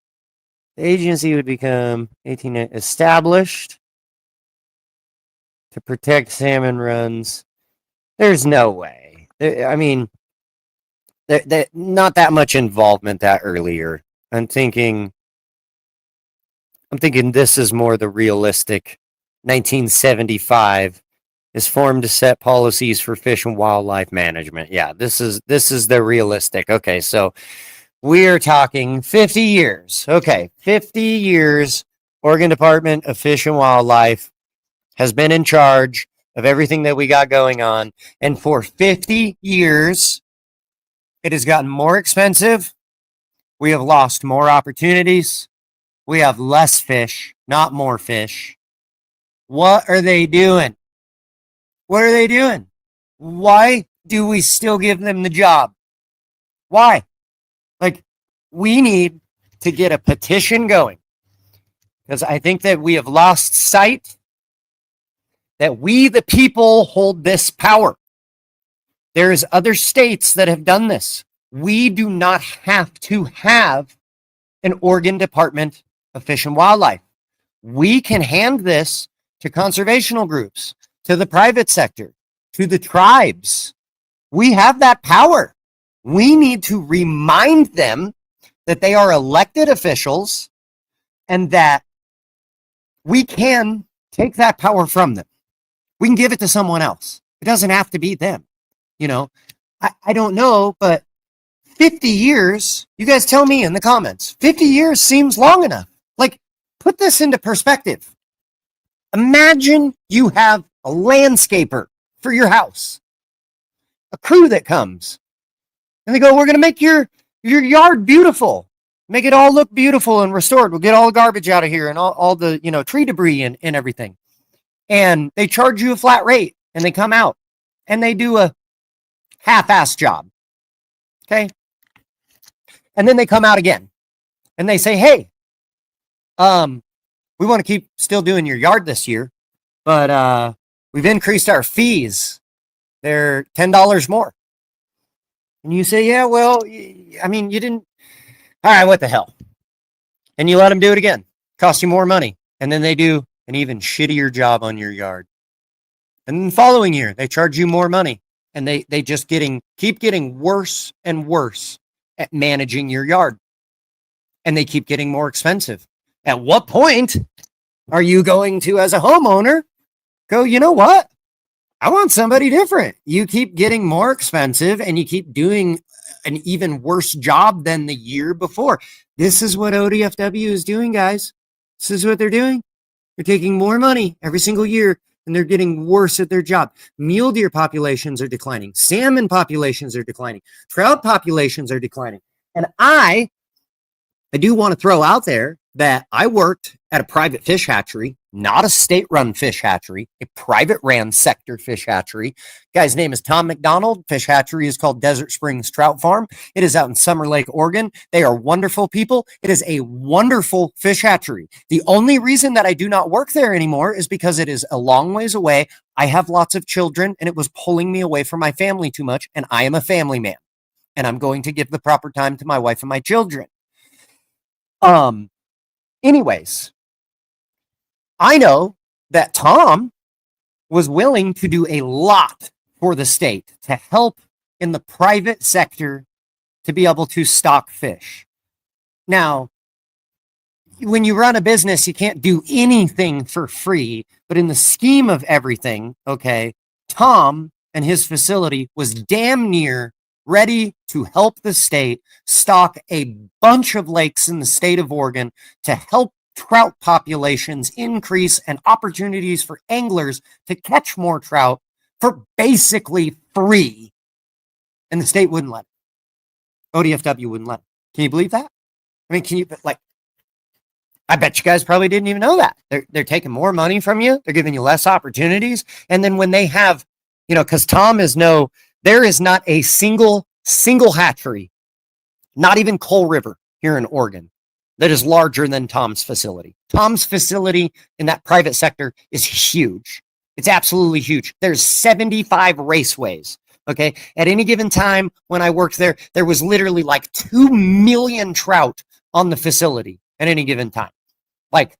The agency would become established to protect salmon runs. There's no way. I mean, not that much involvement that earlier. I'm thinking this is more the realistic. 1975 is formed to set policies for fish and wildlife management. Yeah, this is the realistic. Okay, so we are talking 50 years. Okay, 50 years. Oregon Department of Fish and Wildlife has been in charge of everything that we got going on. And for 50 years, it has gotten more expensive. We have lost more opportunities. We have less fish, not more fish. What are they doing? What are they doing? Why do we still give them the job? Why? Like, we need to get a petition going, because I think that we have lost sight that we, the people, hold this power. There's other states that have done this. We do not have to have an Oregon Department of Fish and Wildlife. We can hand this to conservational groups, to the private sector, to the tribes. We have that power. We need to remind them that they are elected officials and that we can take that power from them. We can give it to someone else. It doesn't have to be them. You know, I don't know, but 50 years, you guys tell me in the comments, 50 years seems long enough. Like, put this into perspective. Imagine you have a landscaper for your house, a crew that comes, and they go, we're going to make your yard beautiful, make it all look beautiful and restored. We'll get all the garbage out of here and all the, tree debris and everything. And they charge you a flat rate, and they come out and they do a half-assed job. Okay. And then they come out again and they say, hey, we want to keep still doing your yard this year, but we've increased our fees. They're $10 more. And you say, yeah, well, I mean, you didn't. All right, what the hell? and you let them do it again. Cost you more money. And then they do an even shittier job on your yard. And then the following year, they charge you more money. And they just keep getting worse and worse at managing your yard. And they keep getting more expensive. At what point are you going to, as a homeowner, go, you know what? I want somebody different. You keep getting more expensive and you keep doing an even worse job than the year before. This is what ODFW is doing, guys. This is what they're doing. They're taking more money every single year and they're getting worse at their job. Mule deer populations are declining. Salmon populations are declining. Trout populations are declining. And I do want to throw out there that I worked at a private fish hatchery, not a state-run fish hatchery, a private ran sector fish hatchery. Guy's name is Tom McDonald. Fish hatchery is called Desert Springs Trout Farm. It is out in Summer Lake, Oregon. They are wonderful people. It is a wonderful fish hatchery. The only reason that I do not work there anymore is because it is a long ways away. I have lots of children and it was pulling me away from my family too much. And I am a family man and I'm going to give the proper time to my wife and my children. Anyways, I know that Tom was willing to do a lot for the state to help in the private sector to be able to stock fish. Now, when you run a business, you can't do anything for free, but in the scheme of everything, okay, Tom and his facility was damn near ready to help the state stock a bunch of lakes in the state of Oregon to help trout populations increase and opportunities for anglers to catch more trout for basically free. And the state wouldn't let it. ODFW wouldn't let it. Can you believe that? I mean, I bet you guys probably didn't even know that. They're taking more money from you. They're giving you less opportunities. And then when they have, because Tom there is not a single hatchery, not even Coal River here in Oregon, that is larger than Tom's facility. Tom's facility in that private sector is huge. It's absolutely huge. There's 75 raceways. Okay. At any given time when I worked there, there was literally like 2 million trout on the facility at any given time. Like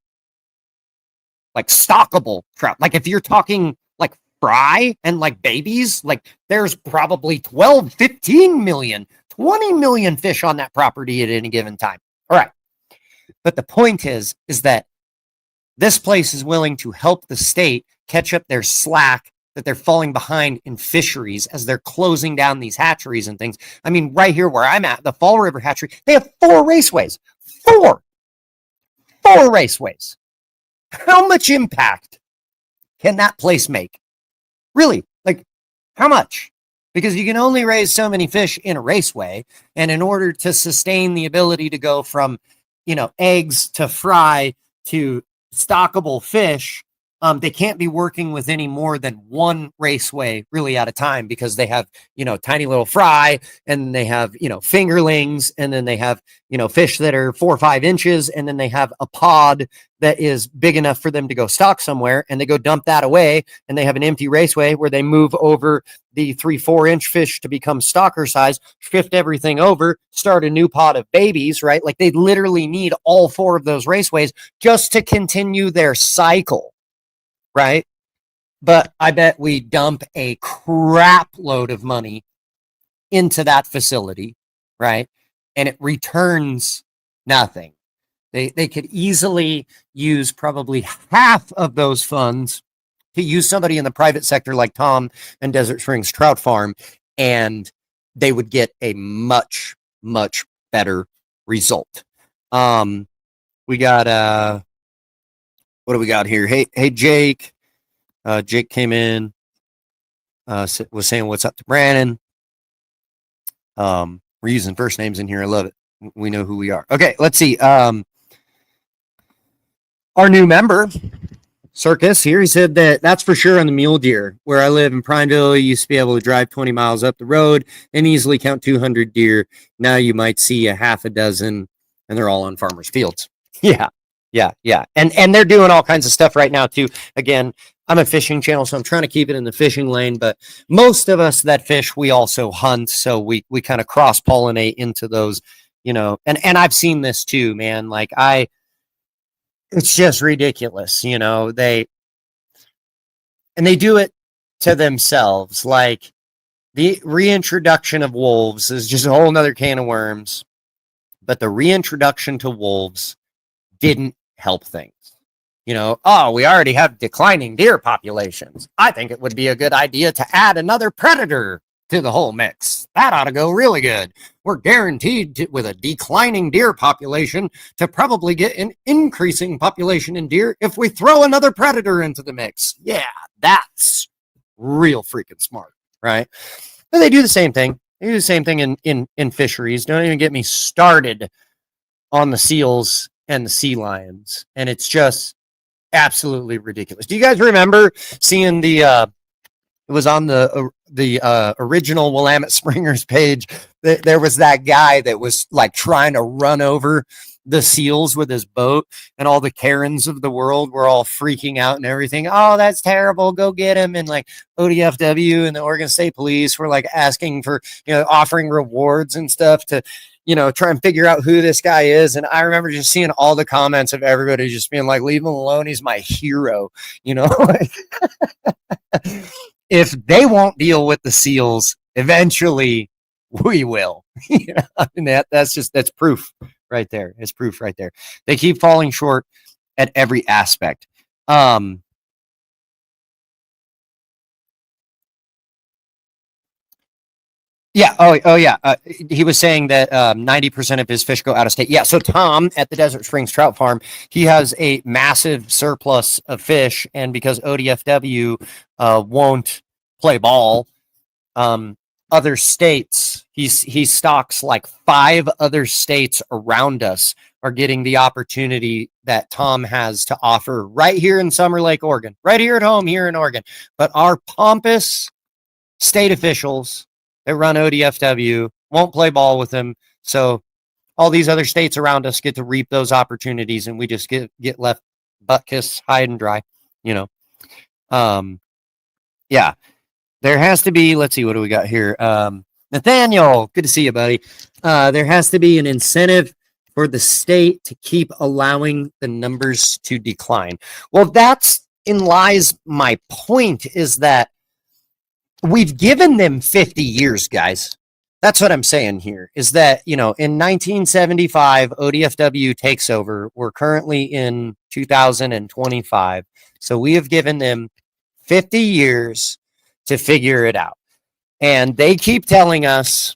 stockable trout. Like if you're talking like fry and like babies, like there's probably 12, 15 million, 20 million fish on that property at any given time. All right. But the point is that this place is willing to help the state catch up their slack that they're falling behind in fisheries as they're closing down these hatcheries and things. I mean, right here where I'm at, the Fall River Hatchery, they have 4 raceways. 4 raceways. How much impact can that place make? Really? Like, how much? Because you can only raise so many fish in a raceway. And in order to sustain the ability to go from, eggs to fry to stockable fish, they can't be working with any more than one raceway really at a time because they have, tiny little fry and they have, fingerlings and then they have, fish that are 4 or 5 inches. And then they have a pod that is big enough for them to go stock somewhere and they go dump that away. And they have an empty raceway where they move over the 3-4 inch fish to become stocker size, shift everything over, start a new pod of babies, right? Like they literally need all 4 of those raceways just to continue their cycle. Right? But I bet we dump a crap load of money into that facility, right? And it returns nothing. They could easily use probably half of those funds to use somebody in the private sector like Tom and Desert Springs Trout Farm, and they would get a much, much better result. We got what do we got here? Hey, Jake. Jake came in, was saying what's up to Brandon. We're using first names in here. I love it. We know who we are. Okay, let's see. Our new member, Circus, here, he said that's for sure on the mule deer. Where I live in Prineville, you used to be able to drive 20 miles up the road and easily count 200 deer. Now you might see a half a dozen, and they're all on farmers' fields. Yeah. And they're doing all kinds of stuff right now too. Again, I'm a fishing channel, so I'm trying to keep it in the fishing lane, but most of us that fish, we also hunt. So we kind of cross-pollinate into those, you know, and I've seen this too, man. Like it's just ridiculous, you know, they do it to themselves. Like the reintroduction of wolves is just a whole nother can of worms, but the reintroduction to wolves didn't help things. You know, oh, we already have declining deer populations. I think it would be a good idea to add another predator to the whole mix. That ought to go really good. We're guaranteed to, with a declining deer population, to probably get an increasing population in deer if we throw another predator into the mix. Yeah, that's real freaking smart, right? But they do the same thing. They do the same thing in fisheries. Don't even get me started on the seals and the sea lions. And it's just absolutely ridiculous. Do you guys remember seeing the it was on the original Willamette Springers page? There was that guy that was like trying to run over the seals with his boat, and all the Karens of the world were all freaking out and everything. Oh, that's terrible. Go get him. And like ODFW and the Oregon State Police were like asking for, you know, offering rewards and stuff to, you know, try and figure out who this guy is. And I remember just seeing all the comments of everybody just being like, leave him alone. He's my hero. You know, like, if they won't deal with the seals, eventually we will. You know, I mean, that's proof right there. It's proof right there. They keep falling short at every aspect. Yeah. Oh, yeah. He was saying that 90% of his fish go out of state. Yeah. So Tom at the Desert Springs Trout Farm, he has a massive surplus of fish, and because ODFW won't play ball, other states, he stocks like 5 other states around us are getting the opportunity that Tom has to offer right here in Summer Lake, Oregon, right here at home here in Oregon. But our pompous state officials that run ODFW won't play ball with them. So all these other states around us get to reap those opportunities, and we just get left butt kiss high and dry, you know. Yeah, there has to be, let's see, what do we got here? Nathaniel, good to see you, buddy. There has to be an incentive for the state to keep allowing the numbers to decline. Well, that's in lies my point, is that we've given them 50 years, guys. That's what I'm saying here, is that, you know, in 1975, ODFW takes over. We're currently in 2025. So we have given them 50 years to figure it out. And they keep telling us,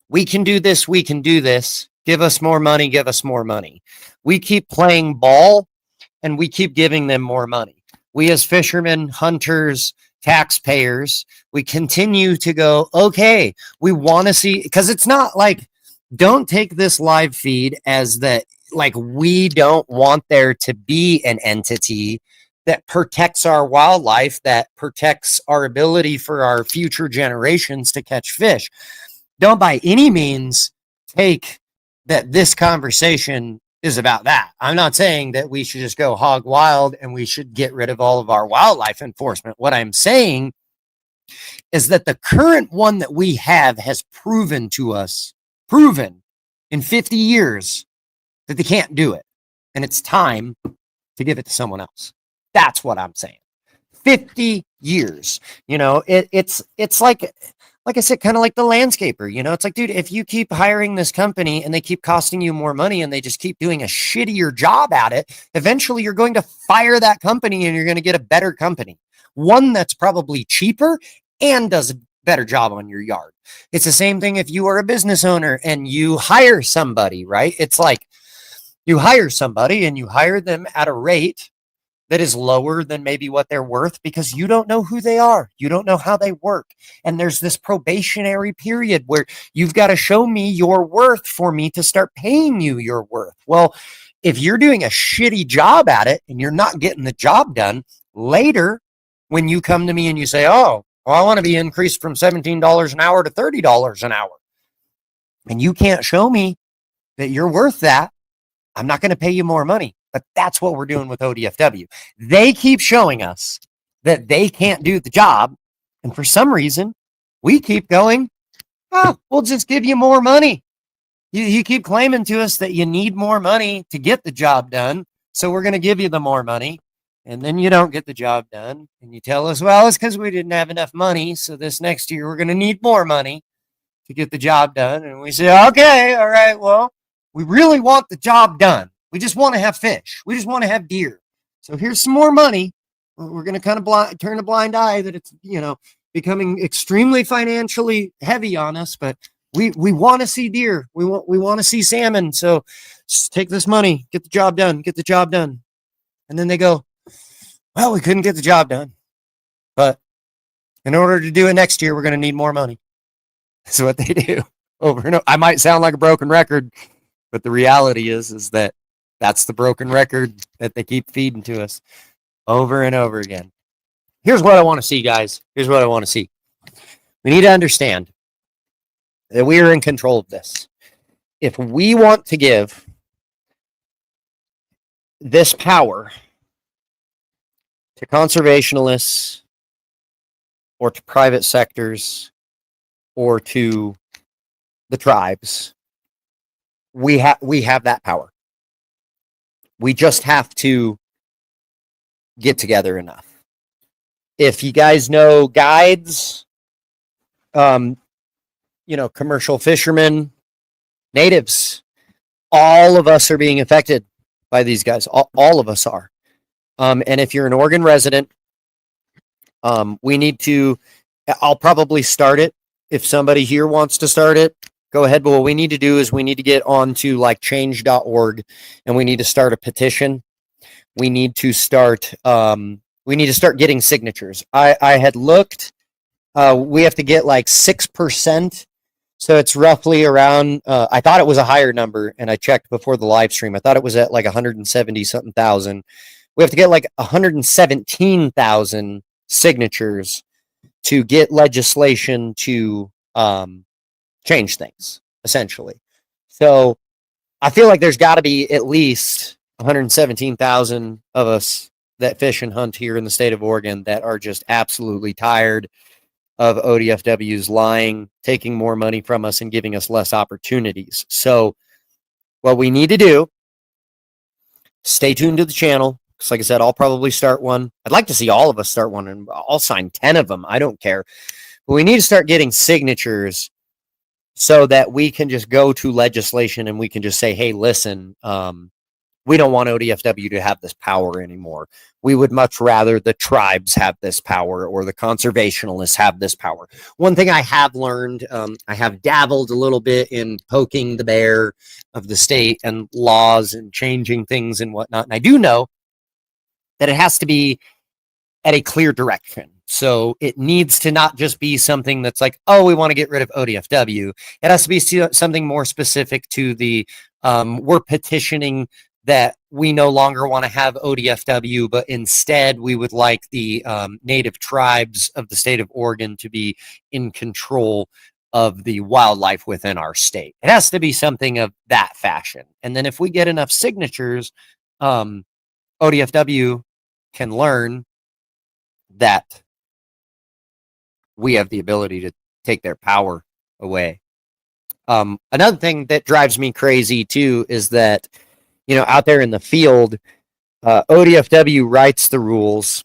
we can do this, we can do this. Give us more money, give us more money. We keep playing ball, and we keep giving them more money. We as fishermen, hunters, taxpayers, we continue to go, okay, we want to see, because it's not like, don't take this live feed as that, like, we don't want there to be an entity that protects our wildlife, that protects our ability for our future generations to catch fish. Don't by any means take that this conversation is about that. I'm not saying that we should just go hog wild and we should get rid of all of our wildlife enforcement. What I'm saying is that the current one that we have has proven in 50 years that they can't do it. And it's time to give it to someone else. That's what I'm saying. 50 years. You know, it's like I said, kind of like the landscaper, you know, it's like, dude, if you keep hiring this company and they keep costing you more money and they just keep doing a shittier job at it, eventually you're going to fire that company and you're going to get a better company, one that's probably cheaper and does a better job on your yard. It's the same thing if you are a business owner and you hire somebody, right? It's like you hire somebody and you hire them at a rate that is lower than maybe what they're worth, because you don't know who they are. You don't know how they work. And there's this probationary period where you've got to show me your worth for me to start paying you your worth. Well, if you're doing a shitty job at it and you're not getting the job done, later when you come to me and you say, oh, well, I want to be increased from $17 an hour to $30 an hour, and you can't show me that you're worth that, I'm not going to pay you more money. But that's what we're doing with ODFW. They keep showing us that they can't do the job. And for some reason, we keep going, oh, we'll just give you more money. You keep claiming to us that you need more money to get the job done. So we're going to give you the more money. And then you don't get the job done. And you tell us, well, it's because we didn't have enough money. So this next year, we're going to need more money to get the job done. And we say, okay, all right, well, we really want the job done. We just want to have fish. We just want to have deer. So here's some more money. We're going to kind of turn a blind eye that it's, becoming extremely financially heavy on us, but we want to see deer. We want to see salmon. So just take this money, get the job done, get the job done. And then they go, well, we couldn't get the job done, but in order to do it next year, we're going to need more money. That's what they do over and over. I might sound like a broken record, but the reality is that that's the broken record that they keep feeding to us over and over again. Here's what I want to see, guys. Here's what I want to see. We need to understand that we are in control of this. If we want to give this power to conservationists or to private sectors or to the tribes, we have that power. We just have to get together enough. If you guys know guides, commercial fishermen, natives, all of us are being affected by these guys. All of us are. And if you're an Oregon resident, we need to, I'll probably start it. If somebody here wants to start it, go ahead. But what we need to do is we need to get onto like change.org and we need to start a petition. We need to start, getting signatures. I had looked, we have to get like 6%. So it's roughly around, I thought it was a higher number and I checked before the live stream. I thought it was at like 170 something thousand. We have to get like 117,000 signatures to get legislation to change things, essentially. So I feel like there's got to be at least 117,000 of us that fish and hunt here in the state of Oregon that are just absolutely tired of ODFWs lying, taking more money from us and giving us less opportunities. So what we need to do, stay tuned to the channel. Because like I said, I'll probably start one. I'd like to see all of us start one and I'll sign 10 of them. I don't care. But we need to start getting signatures so that we can just go to legislation and we can just say, hey, listen, we don't want ODFW to have this power anymore. We would much rather the tribes have this power or the conservationists have this power. One thing I have learned, I have dabbled a little bit in poking the bear of the state and laws and changing things and whatnot. And I do know that it has to be at a clear direction. So it needs to not just be something that's like, oh, we want to get rid of ODFW. It has to be something more specific to the, we're petitioning that we no longer want to have ODFW, but instead we would like the native tribes of the state of Oregon to be in control of the wildlife within our state. It has to be something of that fashion. And then if we get enough signatures, ODFW can learn that we have the ability to take their power away. Another thing that drives me crazy too is that, out there in the field, ODFW writes the rules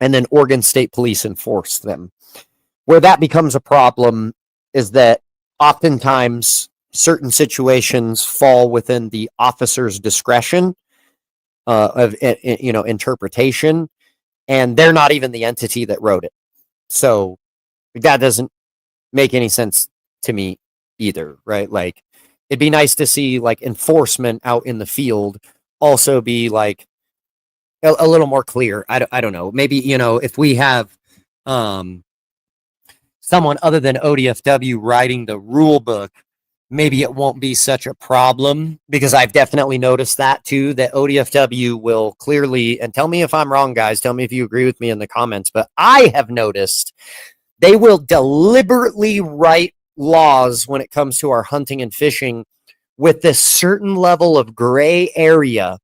and then Oregon State Police enforce them. Where that becomes a problem is that oftentimes certain situations fall within the officer's discretion of interpretation, and they're not even the entity that wrote it. So that doesn't make any sense to me either, right? Like, it'd be nice to see like enforcement out in the field also be like a little more clear. I don't know. Maybe, if we have someone other than ODFW writing the rule book, maybe it won't be such a problem, because I've definitely noticed that too, that ODFW will clearly, and tell me if I'm wrong, guys, tell me if you agree with me in the comments, but I have noticed they will deliberately write laws when it comes to our hunting and fishing with this certain level of gray area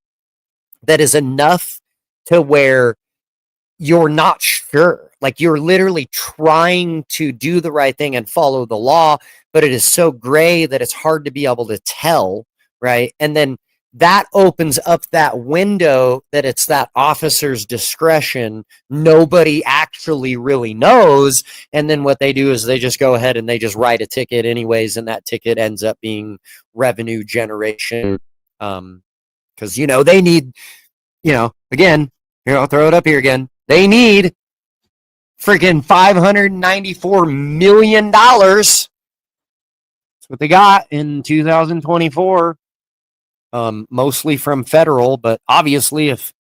that is enough to where you're not sure. Like you're literally trying to do the right thing and follow the law, but it is so gray that it's hard to be able to tell, right? And then that opens up that window that it's that officer's discretion. Nobody actually really knows. And then what they do is they just go ahead and they just write a ticket anyways, and that ticket ends up being revenue generation. Because, they need, again, here, I'll throw it up here again. They need freaking $594 million. That's what they got in 2024. Mostly from federal, but obviously if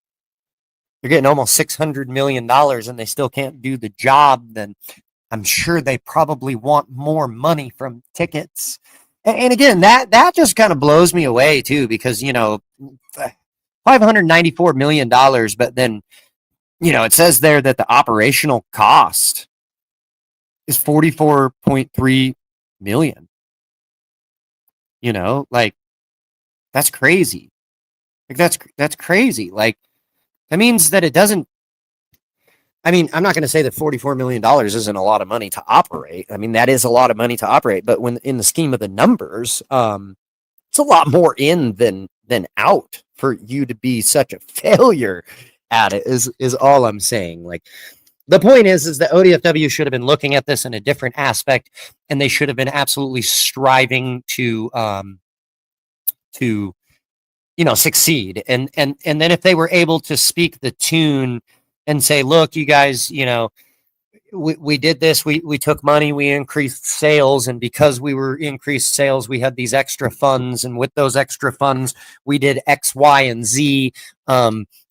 you're getting almost $600 million and they still can't do the job, then I'm sure they probably want more money from tickets. And again, that just kind of blows me away too, because, $594 million, but then, it says there that the operational cost is $44.3 million. Like, that's crazy. Like, that's crazy. Like, that means that it doesn't. I mean, I'm not going to say that $44 million isn't a lot of money to operate. I mean, that is a lot of money to operate, but when in the scheme of the numbers, it's a lot more in than out for you to be such a failure at it is all I'm saying. Like, the point is that ODFW should have been looking at this in a different aspect, and they should have been absolutely striving to succeed. And then if they were able to speak the tune and say, look, you guys, we did this, we took money, we increased sales, and because we were increased sales, we had these extra funds, and with those extra funds, we did X, Y, and Z.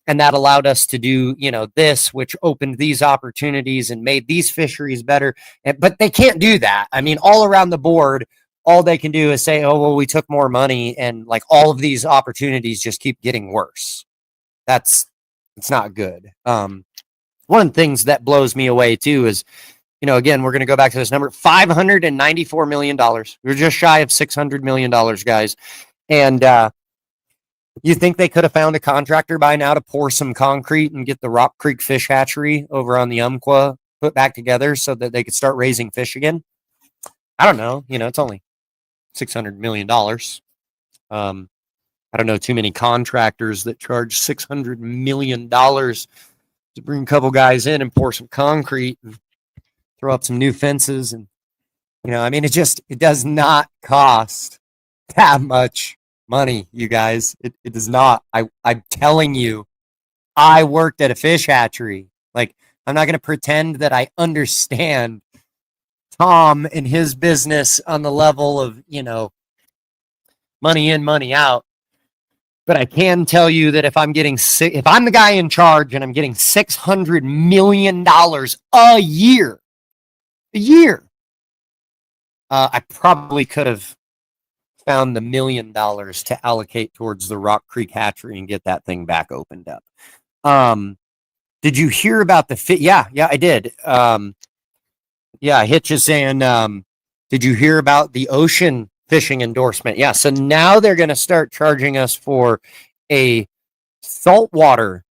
And that allowed us to do, this, which opened these opportunities and made these fisheries better. But they can't do that. I mean, all around the board, all they can do is say, oh, well, we took more money, and like all of these opportunities just keep getting worse. It's not good. One of the things that blows me away too is, again, we're going to go back to this number, $594 million. We're just shy of $600 million, guys. And you think they could have found a contractor by now to pour some concrete and get the Rock Creek Fish Hatchery over on the Umpqua put back together so that they could start raising fish again? I don't know. It's only $600 million. I don't know too many contractors that charge $600 million to bring a couple guys in and pour some concrete and throw up some new fences. And, it does not cost that much money, you guys. It does not. I'm telling you, I worked at a fish hatchery. Like, I'm not going to pretend that I understand Tom and his business on the level of, money in, money out. But I can tell you that if I'm the guy in charge and I'm getting $600 million a year, I probably could have found the $1 million to allocate towards the Rock Creek Hatchery and get that thing back opened up. Did you hear about the fit? Yeah, I did. Hitch is saying, did you hear about the ocean fishing endorsement? Yeah, so now they're going to start charging us for a saltwater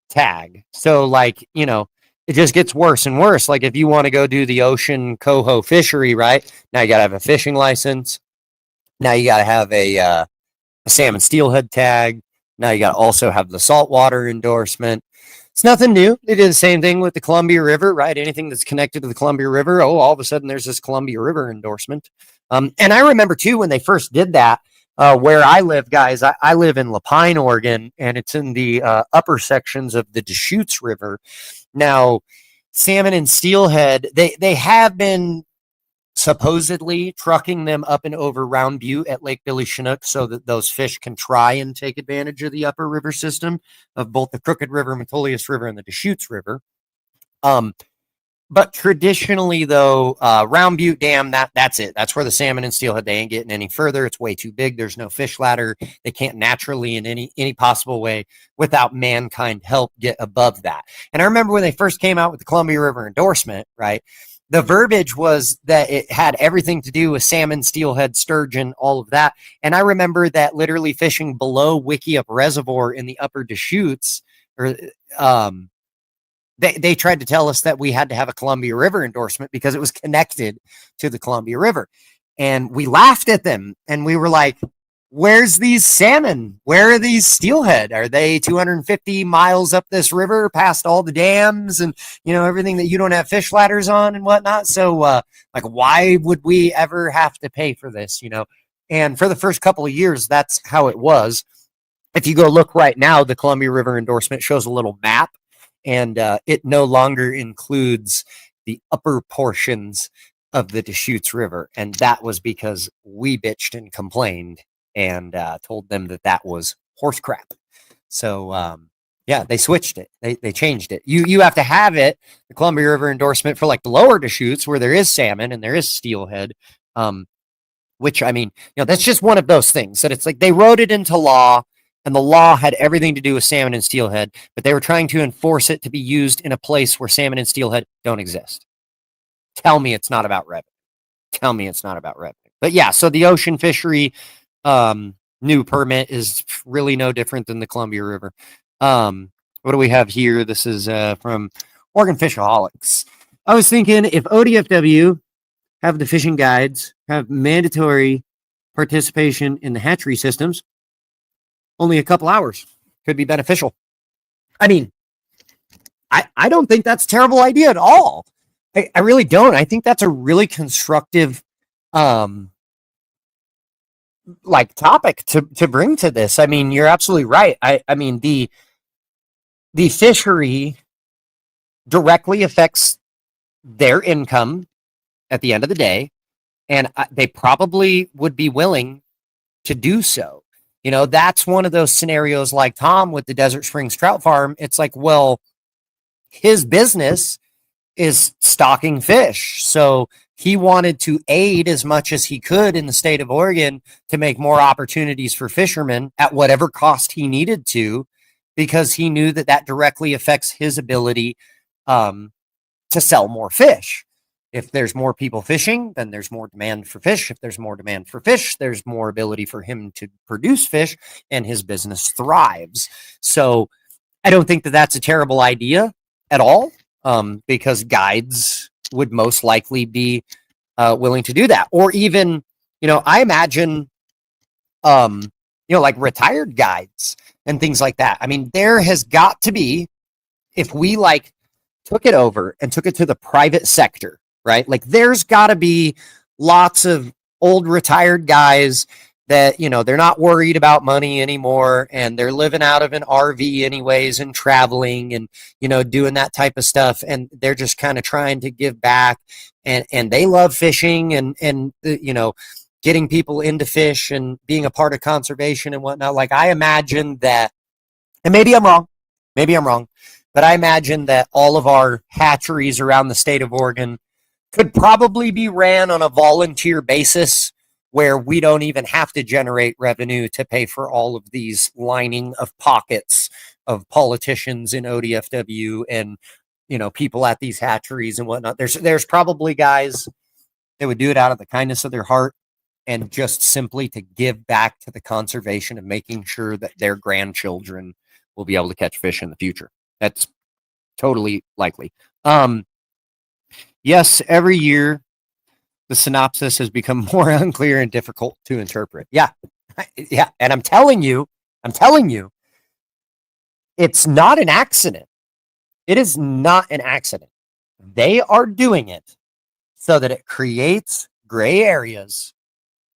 tag. So, like, it just gets worse and worse. Like, if you want to go do the ocean coho fishery, right? Now you got to have a fishing license. Now you got to have a salmon steelhead tag. Now you got to also have the saltwater endorsement. It's nothing new. They did the same thing with the Columbia River, right? Anything that's connected to the Columbia River, all of a sudden there's this Columbia River endorsement. And I remember too, when they first did that, where I live, guys, I live in Lapine, Oregon, and it's in the upper sections of the Deschutes River. Now, salmon and steelhead, they have been supposedly trucking them up and over Round Butte at Lake Billy Chinook so that those fish can try and take advantage of the upper river system of both the Crooked River, Metolius River, and the Deschutes River. But traditionally, though, Round Butte Dam, that's it. That's where the salmon and steelhead, they ain't getting any further. It's way too big. There's no fish ladder. They can't naturally, in any possible way, without mankind help, get above that. And I remember when they first came out with the Columbia River endorsement, right? The verbiage was that it had everything to do with salmon, steelhead, sturgeon, all of that. And I remember that literally fishing below Wickiup Reservoir in the upper Deschutes, or They tried to tell us that we had to have a Columbia River endorsement because it was connected to the Columbia River. And we laughed at them and we were like, where's these salmon? Where are these steelhead? Are they 250 miles up this river past all the dams and, everything that you don't have fish ladders on and whatnot? So, like, why would we ever have to pay for this, And for the first couple of years, that's how it was. If you go look right now, the Columbia River endorsement shows a little map, and it no longer includes the upper portions of the Deschutes River. And that was because we bitched and complained and told them that was horse crap. So, yeah, they switched it. They changed it. You have to have it, the Columbia River endorsement, for like the lower Deschutes where there is salmon and there is steelhead. Which, I mean, that's just one of those things that it's like they wrote it into law. And the law had everything to do with salmon and steelhead, but they were trying to enforce it to be used in a place where salmon and steelhead don't exist. Tell me it's not about revenue. Tell me it's not about revenue. But yeah, so the ocean fishery new permit is really no different than the Columbia River. What do we have here? This is from Oregon Fishaholics. I was thinking if ODFW have the fishing guides have mandatory participation in the hatchery systems, only a couple hours could be beneficial. I mean, I don't think that's a terrible idea at all. I really don't. I think that's a really constructive like topic to bring to this. I mean, you're absolutely right. I mean, the fishery directly affects their income at the end of the day, and they probably would be willing to do so. That's one of those scenarios like Tom with the Desert Springs Trout Farm. It's like, well, his business is stocking fish. So he wanted to aid as much as he could in the state of Oregon to make more opportunities for fishermen at whatever cost he needed to, because he knew that directly affects his ability to sell more fish. If there's more people fishing, then there's more demand for fish. If there's more demand for fish, there's more ability for him to produce fish, and his business thrives. So I don't think that's a terrible idea at all, because guides would most likely be willing to do that. Or even, I imagine, like retired guides and things like that. I mean, there has got to be, if we like took it over and took it to the private sector, right? Like there's got to be lots of old retired guys that, they're not worried about money anymore, and they're living out of an RV anyways and traveling and, doing that type of stuff. And they're just kind of trying to give back, and they love fishing and, getting people into fish and being a part of conservation and whatnot. Like I imagine that, and maybe I'm wrong, but I imagine that all of our hatcheries around the state of Oregon could probably be ran on a volunteer basis, where we don't even have to generate revenue to pay for all of these lining of pockets of politicians in ODFW and, people at these hatcheries and whatnot. There's probably guys that would do it out of the kindness of their heart and just simply to give back to the conservation of making sure that their grandchildren will be able to catch fish in the future. That's totally likely. Yes, every year the synopsis has become more unclear and difficult to interpret. Yeah. Yeah. And I'm telling you, it's not an accident. It is not an accident. They are doing it so that it creates gray areas,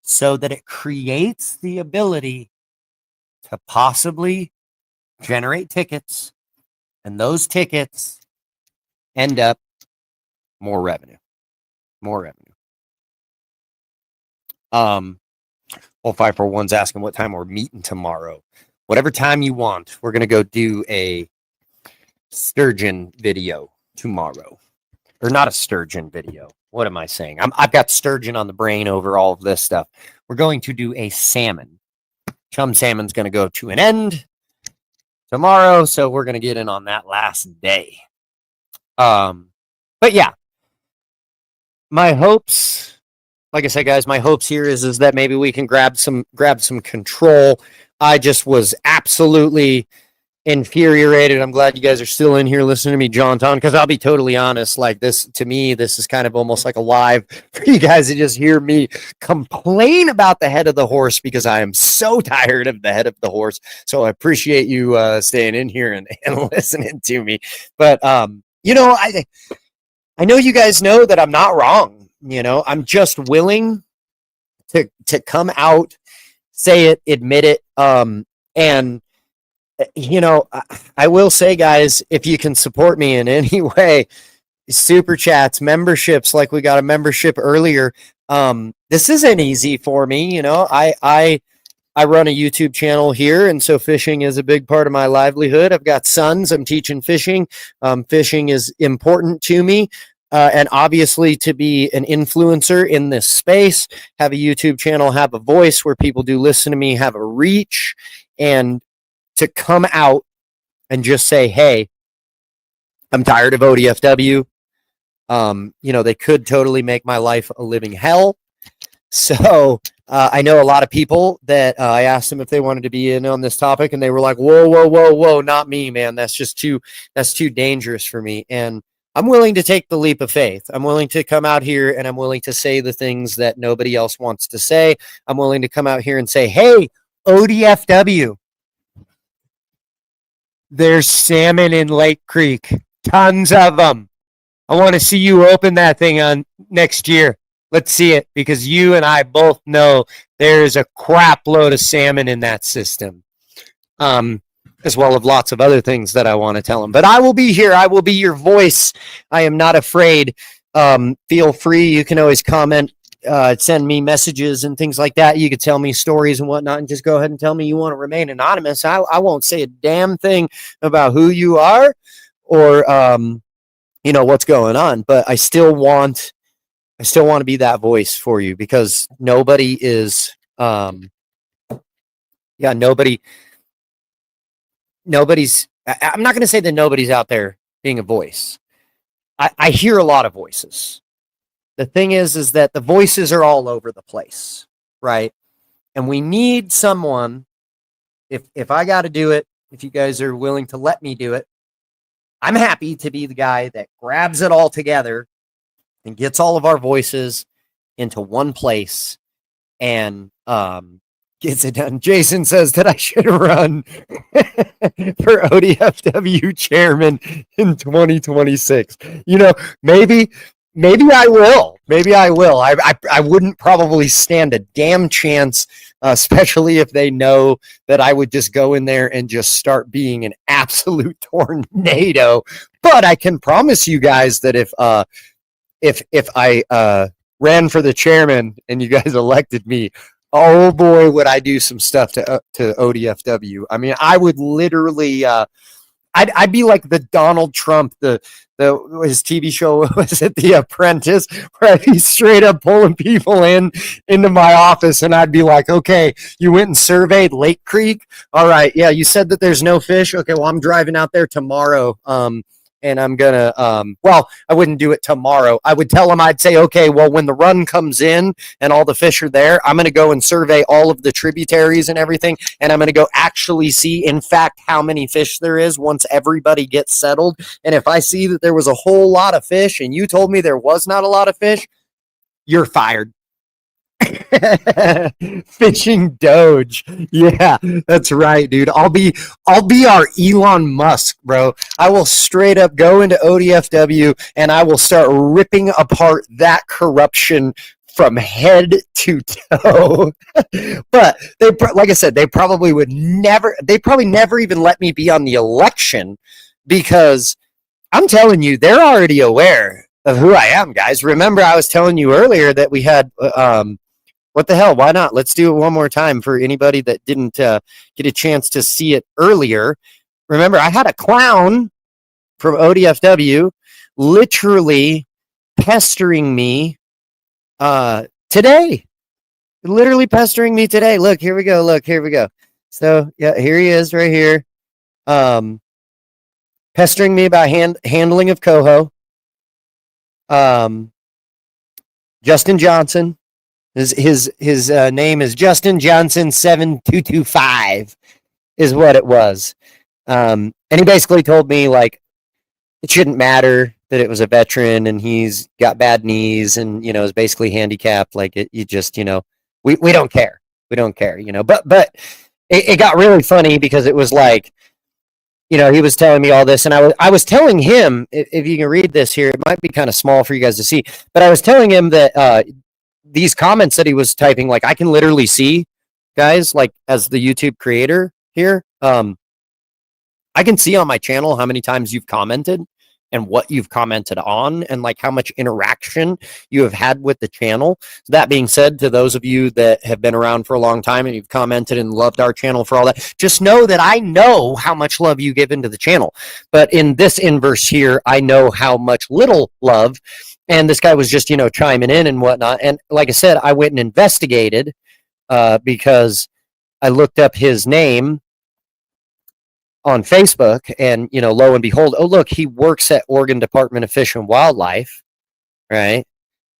so that it creates the ability to possibly generate tickets, and those tickets end up more revenue. Well, 541's asking what time we're meeting tomorrow. Whatever time you want. We're going to go do a sturgeon video tomorrow. Or not a sturgeon video. What am I saying? I've got sturgeon on the brain over all of this stuff. We're going to do a salmon. Chum salmon's going to go to an end tomorrow, so we're going to get in on that last day. But yeah, my hopes, like I said, guys, my hopes here is that maybe we can grab some control. I just was absolutely infuriated. I'm glad you guys are still in here listening to me, John Ton, because I'll be totally honest. Like this, to me, this is kind of almost like a live for you guys to just hear me complain about the head of the horse because I am so tired of the head of the horse. So I appreciate you staying in here and listening to me. But you know, I know you guys know that I'm not wrong. You know, I'm just willing to come out, say it, admit it, and you know, I will say, guys, if you can support me in any way, super chats, memberships, like we got a membership earlier. This isn't easy for me. You know, I run a YouTube channel here, and so fishing is a big part of my livelihood. I've got sons. I'm teaching fishing. Fishing is important to me. And obviously to be an influencer in this space, have a YouTube channel, have a voice where people do listen to me, have a reach, and to come out and just say, hey, I'm tired of ODFW. You know, they could totally make my life a living hell. So I know a lot of people that I asked them if they wanted to be in on this topic, and they were like, whoa, not me, man. That's too dangerous for me. And I'm willing to take the leap of faith. I'm willing to come out here and I'm willing to say the things that nobody else wants to say. I'm willing to come out here and say, hey, ODFW, there's salmon in Lake Creek. Tons of them. I want to see you open that thing on next year. Let's see it, because you and I both know there's a crap load of salmon in that system. As well as lots of other things that I want to tell them. But I will be here. I will be your voice. I am not afraid. Feel free. You can always comment, send me messages and things like that. You could tell me stories and whatnot, and just go ahead and tell me you want to remain anonymous. I won't say a damn thing about who you are or you know what's going on. But I still want to be that voice for you, because nobody is nobody's, I'm not going to say that nobody's out there being a voice. I hear a lot of voices. The thing is that the voices are all over the place, right? And we need someone, if I got to do it, if you guys are willing to let me do it, I'm happy to be the guy that grabs it all together and gets all of our voices into one place and gets it done. Jason says that I should run for ODFW chairman in 2026. You know, maybe I will. Maybe I will. I wouldn't probably stand a damn chance, especially if they know that I would just go in there and just start being an absolute tornado. But I can promise you guys that if I ran for the chairman and you guys elected me, oh boy, would I do some stuff to ODFW. I mean, I would literally, I'd be like the Donald Trump, his TV show was it The Apprentice, where I'd be straight up pulling people into my office, and I'd be like, okay, you went and surveyed Lake Creek. All right, yeah, you said that there's no fish. Okay, well, I'm driving out there tomorrow. And I'm gonna, well, I wouldn't do it tomorrow. I would tell them, I'd say, okay, well, when the run comes in and all the fish are there, I'm gonna go and survey all of the tributaries and everything, and I'm gonna go actually see, in fact, how many fish there is once everybody gets settled. And if I see that there was a whole lot of fish and you told me there was not a lot of fish, you're fired. Fishing Doge. Yeah, that's right, dude. I'll be our Elon Musk, bro. I will straight up go into ODFW and I will start ripping apart that corruption from head to toe. But they, like I said, they probably never even let me be on the election, because I'm telling you, they're already aware of who I am, guys. Remember, I was telling you earlier that we had what the hell? Why not? Let's do it one more time for anybody that didn't get a chance to see it earlier. Remember, I had a clown from ODFW literally pestering me today. Literally pestering me today. Look, here we go. Look, here we go. So, yeah, here he is right here. Pestering me about handling of coho. Justin Johnson. His name is Justin Johnson 7225 is what it was. And he basically told me like it shouldn't matter that it was a veteran and he's got bad knees and is basically handicapped. Like you just we don't care. We don't care. But it got really funny because it was like he was telling me all this, and I was telling him, if you can read this here, it might be kind of small for you guys to see, but I was telling him that these comments that he was typing, like I can literally see, guys, like as the YouTube creator here, I can see on my channel how many times you've commented and what you've commented on and like how much interaction you have had with the channel. So that being said, to those of you that have been around for a long time and you've commented and loved our channel for all that, just know that I know how much love you give into the channel. But in this inverse here, I know how much little love. And this guy was just, chiming in and whatnot. And like I said, I went and investigated because I looked up his name on Facebook, and lo and behold, oh look, he works at Oregon Department of Fish and Wildlife, right?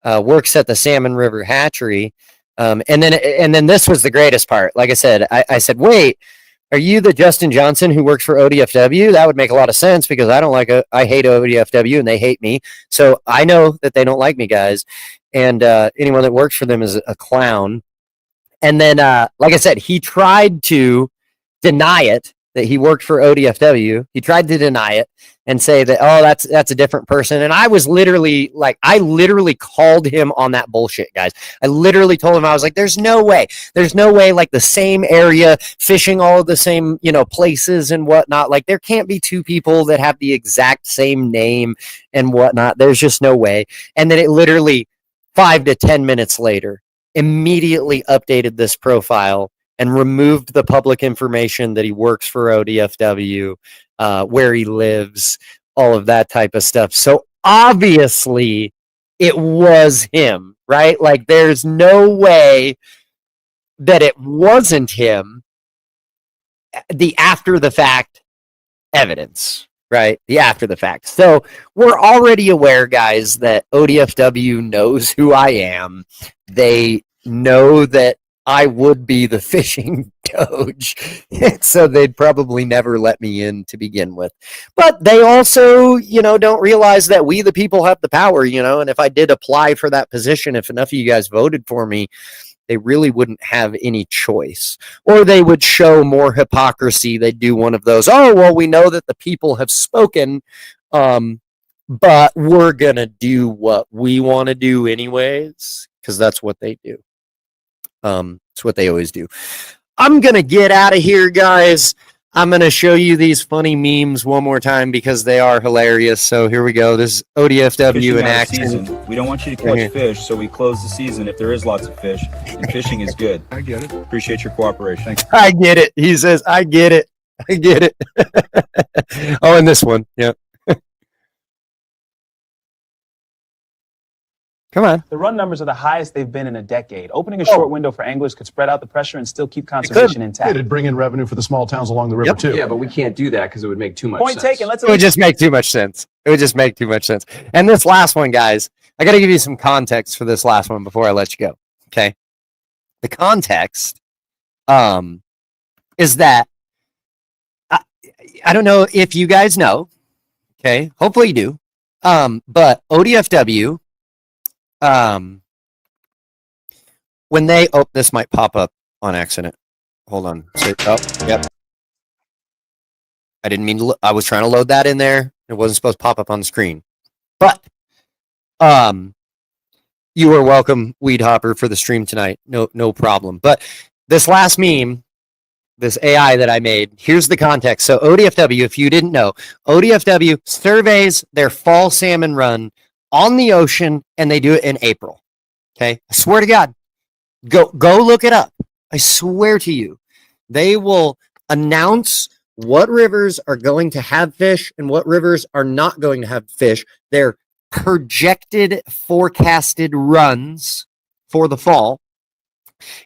Works at the Salmon River Hatchery, and then this was the greatest part. Like I said, I said, wait, are you the Justin Johnson who works for ODFW? That would make a lot of sense because I hate ODFW and they hate me, so I know that they don't like me, guys, and anyone that works for them is a clown. And then, like I said, he tried to deny it, that he worked for ODFW. He tried to deny it and say that, oh, that's a different person. And I was literally called him on that bullshit, guys. I literally told him, I was like, there's no way, like the same area, fishing all of the same, places and whatnot. Like there can't be two people that have the exact same name and whatnot. There's just no way. And then it literally 5 to 10 minutes later, immediately updated this profile and removed the public information that he works for ODFW, where he lives, all of that type of stuff. So obviously it was him, right? Like there's no way that it wasn't him. The after the fact evidence, right? The after the fact. So we're already aware, guys, that ODFW knows who I am. They know that I would be the fishing doge, so they'd probably never let me in to begin with. But they also, don't realize that we, the people, have the power, and if I did apply for that position, if enough of you guys voted for me, they really wouldn't have any choice. Or they would show more hypocrisy. They'd do one of those, oh, well, we know that the people have spoken, but we're going to do what we want to do anyways, because that's what they do. It's what they always do. I'm going to get out of here, guys. I'm going to show you these funny memes one more time because they are hilarious. So here we go. This is ODFW in action. We don't want you to catch fish, so we close the season if there is lots of fish. And fishing is good. I get it. Appreciate your cooperation. Thanks. I get it. He says, I get it. I get it. Oh, and this one. Yeah. Come on. The run numbers are the highest they've been in a decade. Opening a short window for anglers could spread out the pressure and still keep conservation intact. It'd bring in revenue for the small towns along the river, too. Yeah, but we can't do that because it would make too much Point sense. taken. Let's It would just make too much sense. It would just make too much sense. And this last one, guys, I got to give you some context for this last one before I let you go. Okay. The context is that I don't know if you guys know. Okay. Hopefully you do. But ODFW, when they, this might pop up on accident. Hold on. Yep. I didn't mean to, I was trying to load that in there. It wasn't supposed to pop up on the screen. But, you are welcome, Weed Hopper, for the stream tonight. No problem. But this last meme, this AI that I made, here's the context. So ODFW, if you didn't know, ODFW surveys their fall salmon run on the ocean, and they do it in April. Okay. I swear to God, go look it up. I swear to you, they will announce what rivers are going to have fish and what rivers are not going to have fish. Their projected forecasted runs for the fall.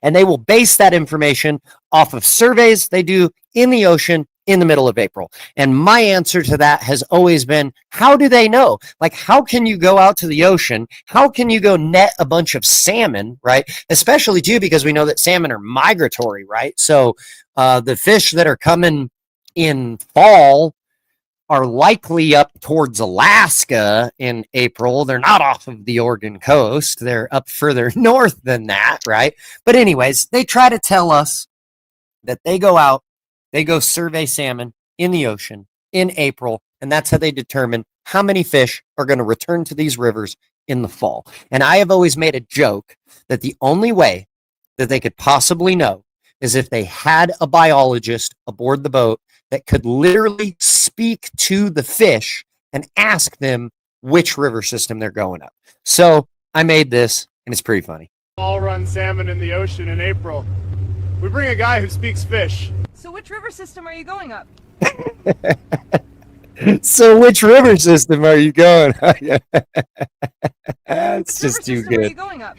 And they will base that information off of surveys they do in the ocean in the middle of April. And my answer to that has always been, how do they know? Like, how can you go out to the ocean? How can you go net a bunch of salmon, right? Especially too, because we know that salmon are migratory, right? So the fish that are coming in fall are likely up towards Alaska in April. They're not off of the Oregon coast. They're up further north than that, right? But anyways, they try to tell us that they go out, they go survey salmon in the ocean in April, and that's how they determine how many fish are going to return to these rivers in the fall. And I have always made a joke that the only way that they could possibly know is if they had a biologist aboard the boat that could literally speak to the fish and ask them which river system they're going up. So I made this, and it's pretty funny. All run salmon in the ocean in April. We bring a guy who speaks fish. So which river system are you going up? So which river system are you going? It's just too Where are you good. going up?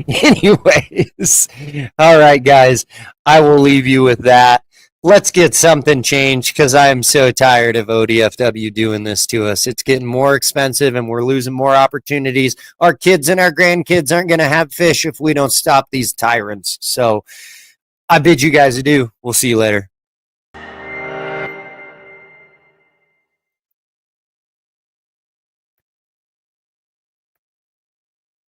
Anyways, all right, guys, I will leave you with that. Let's get something changed because I am so tired of ODFW doing this to us. It's getting more expensive and we're losing more opportunities. Our kids and our grandkids aren't going to have fish if we don't stop these tyrants. So I bid you guys adieu. We'll see you later.